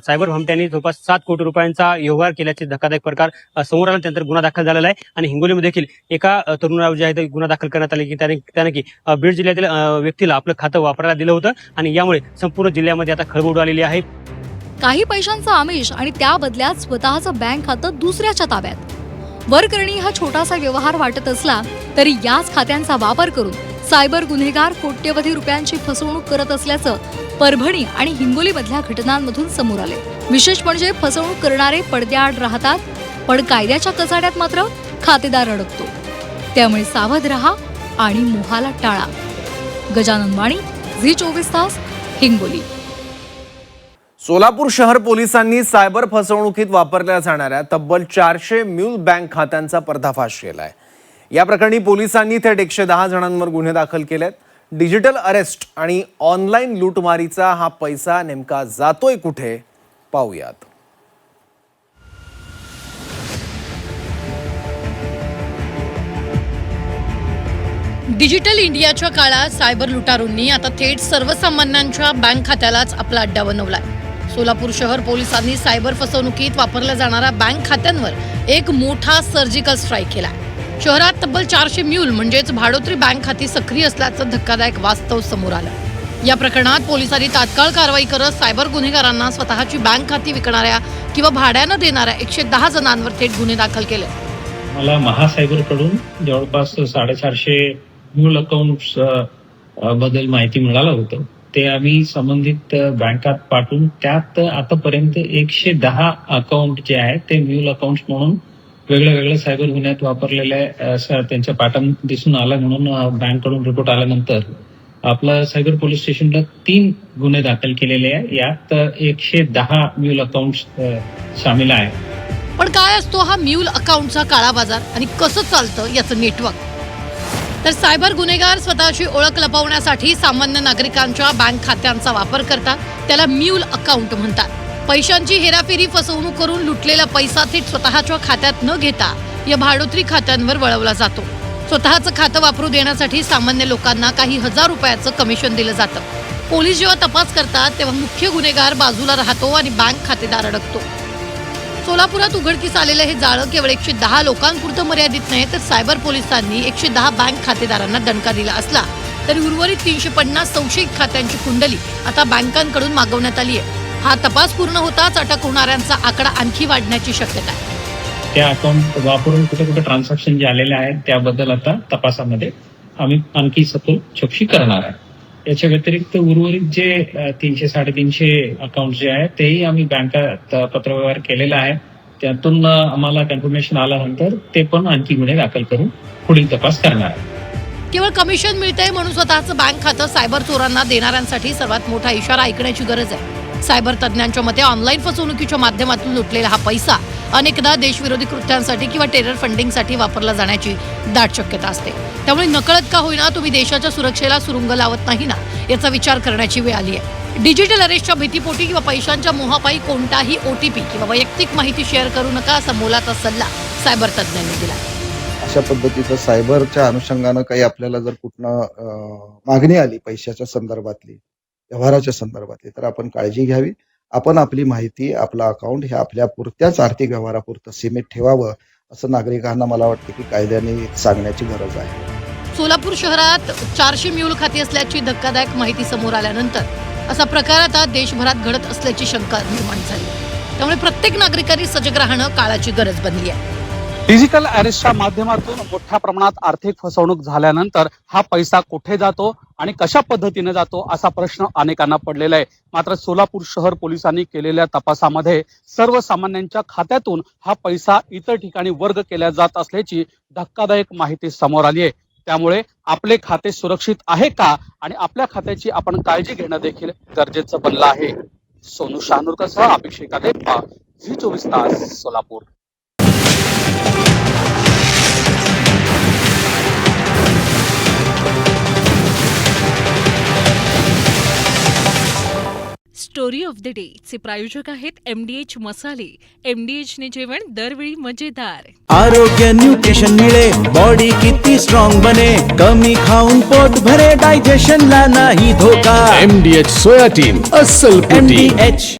सायबर भामट्यांनी जवळपास 7 कोटी रुपयांचा व्यवहार केल्याचे धक्कादायक प्रकार समोर आला. त्यानंतर गुन्हा दाखल झालेला आहे आणि हिंगोलीमध्ये देखील एका तरुणावर जे आहे गुन्हा दाखल करण्यात आले की त्याने की बीड जिल्ह्यातील व्यक्तीला आपलं खातं वापरायला दिलं होतं आणि यामुळे संपूर्ण जिल्ह्यामध्ये आता खळबळ उडालेली आहे. काही पैशांचा आमिष आणि त्या बदल्यात स्वतःचं बँक खातं दुसऱ्याच्या ताब्यात. वरकरणी हा छोटासा व्यवहार वाटत असला तरी याच खात्यांचा वापर करून सायबर गुन्हेगार कोट्यवधी रुपयांची फसवणूक करत असल्याचं परभणी आणि हिंगोलीमधल्या घटनांमधून समोर आले. विशेष म्हणजे फसवणूक करणारे पडद्याआड राहतात, पण कायद्याच्या कचाट्यात मात्र खातेदार अडकतो. त्यामुळे सावध रहा आणि मोहाला टाळा. गजानन वाणी, झी24 तास, हिंगोली. सोलापूर शहर पोलिसांनी सायबर फसवणुकीत वापरल्या जाणाऱ्या तब्बल 400 म्यूल बँक खात्यांचा पर्दाफाश केलाय. या प्रकरणी पोलिसांनी थेट 110 जणांवर गुन्हे दाखल केलेत. डिजिटल अरेस्ट आणि ऑनलाईन लूटमारीचा हा पैसा नेमका जातोय कुठे, पाहूयात. डिजिटल इंडियाच्या काळात सायबर लुटारूंनी आता थेट सर्वसामान्यांच्या बँक खात्यालाच आपला अड्डा बनवलाय. सोलापूर शहर पोलिसांनी सायबर फसवणुकीत वापरल्या जाणाऱ्या बँक खात्यांवर एक मोठा सर्जिकल स्ट्राईक केलाय. शहरात तब्बल 400 म्यूल म्हणजेच भाडोत्री बँक खाती सक्रिय असल्याचं धक्कादायक वास्तव समोर आलं. या प्रकरणात पोलिसांनी तात्काळ कारवाई करत सायबर गुन्हेगारांना स्वतःची बँक खाती विकणाऱ्या किंवा भाड्यानं देणाऱ्या 110 जणांवर थेट गुन्हे दाखल केले. मला महासायबरकडून जवळपास 450 मूळ अकाउंट्स बद्दल माहिती मिळालं होतं. ते आम्ही संबंधित बँकात पाठवून त्यात आतापर्यंत 110 अकाउंट जे आहेत ते म्यूल अकाउंट म्हणून वेगळ्या सायबर गुन्ह्यात वापरलेल्या त्यांच्या पॅटर्न दिसून आला. म्हणून बँककडून रिपोर्ट आल्यानंतर आपलं सायबर पोलीस स्टेशनला 3 गुन्हे दाखल केलेले आहे. यात 110 म्यूल अकाउंट सामील आहे. पण काय असतो हा म्यूल अकाउंटचा काळा बाजार आणि कसं चालतं याचं नेटवर्क? तर सायबर गुन्हेगार स्वतःची ओळख लपवण्यासाठी सामान्य नागरिकांच्या बँक खात्यांचा वापर करतात. त्याला म्यूल अकाउंट म्हणतात. पैशांची हेराफेरी, फसवणूक करून लुटलेला पैसा थेट स्वतःच्या खात्यात न घेता या भाडोत्री खात्यांवर वळवला जातो. स्वतःचं खातं वापरू देण्यासाठी सामान्य लोकांना काही हजार रुपयाचं कमिशन दिलं जातं. पोलीस जेव्हा तपास करतात तेव्हा मुख्य गुन्हेगार बाजूला राहतो आणि बँक खातेदार अडकतो. सोलापुरात उघडकीस आलेलं हे जाळं केवळ 110 लोकांपुरतं मर्यादित नाही, तर सायबर पोलिसांनी 110 बँक खातेदारांना दणका दिला असला तरी उर्वरित 350 संशयित खात्यांची कुंडली आता बँकांकडून मागवण्यात आली आहे. हा तपास पूर्ण होताच अटक होणाऱ्यांचा आकडा आणखी वाढण्याची शक्यता आहे. त्या अकाउंट वापरून कुठे ट्रान्झॅक्शन जे आलेले आहेत त्याबद्दल आता तपासामध्ये आम्ही आणखी सखोल चौकशी करणार आहे. याच्या व्यतिरिक्त उर्वरित जे 300-350 अकाउंट जे आहेत तेही आम्ही बँकात पत्रव्यवहार केलेला आहे. त्यातून आम्हाला कन्फर्मेशन आल्यानंतर ते पण आणखी गुन्हे दाखल करून पुढील तपास करणार आहे. केवळ कमिशन मिळतंय म्हणून स्वतःचं बँक खातं सायबर चोरांना देणाऱ्यांसाठी सर्वात मोठा इशारा ऐकण्याची गरज आहे. सायबर तज्ज्ञांच्या मते ऑनलाईन फसवणुकीच्या माध्यमातून लुटलेला हा पैसा अनेकदा देशविरोधी कृत्यांसाठी किंवा टेरर फंडिंगसाठी वापरला जाण्याची दाट शक्यता असते. त्यामुळे नकळत का होईना तुम्ही देशाच्या सुरक्षेला सुरुंग लावत नाही ना, याचा विचार करण्याची वेळ आली आहे. डिजिटल अरेस्टच्या भीतीपोटी किंवा पैशांच्या मोहापायी कोणताही OTP किंवा वैयक्तिक माहिती शेअर करू नका, असा मोलाचा सल्ला सायबर तज्ज्ञांनी दिला. अशा पद्धतीचं सायबरच्या अनुषंगानं काही आपल्याला जर कुठनं मागणी आली पैशाच्या संदर्भातली, व्यवहाराच्या संदर्भातली, तर आपण काळजी घ्यावी. आपण आपली माहिती, आपला अकाउंट हे आपल्या पुरत्याच आर्थिक व्यवहारापुरतं सीमित ठेवावं, असं नागरिकांना मला वाटतं की कायद्याने सांगण्याची गरज आहे. सोलापूर शहरात 400 म्यूल खाती असल्याची धक्कादायक माहिती समोर आल्यानंतर असा प्रकार आता देशभरात घडत असल्याची शंका निर्माण झाली. त्यामुळे प्रत्येक नागरिकांनी सजग राहणं काळाची गरज बनली आहे. डिजिटल अरेस्टच्या माध्यमातून मोठ्या प्रमाणात आर्थिक फसवणूक झाल्यानंतर हा पैसा कुठे जातो आणि कशा पद्धतीने जातो असा प्रश्न अनेकांना पडलेला आहे. मात्र सोलापूर शहर पोलिसांनी केलेल्या तपासामध्ये सर्वसामान्यांच्या खात्यातून हा पैसा इतर ठिकाणी वर्ग केला जात असल्याची धक्कादायक माहिती समोर आली आहे. त्यामुळे आपले खाते सुरक्षित आहे का आणि आपल्या खात्याची आपण काळजी घेणं देखील गरजेचं बनलं आहे. सोनू शहानूरकरसह अपेक्षा काले झी 24 तास Solapur. Story of the day चे प्रायोजक आहेत MDH मसाले. MDH ने जेवण दरवेळी मजेदार. आरोग्य न्यूट्रिशन मिळे बॉडी किती स्ट्रॉंग बने कमी खाऊन पोट भरे डायजेशनला नाही धोका. MDH सोया टीम अस्सल प्रोटीन. MDH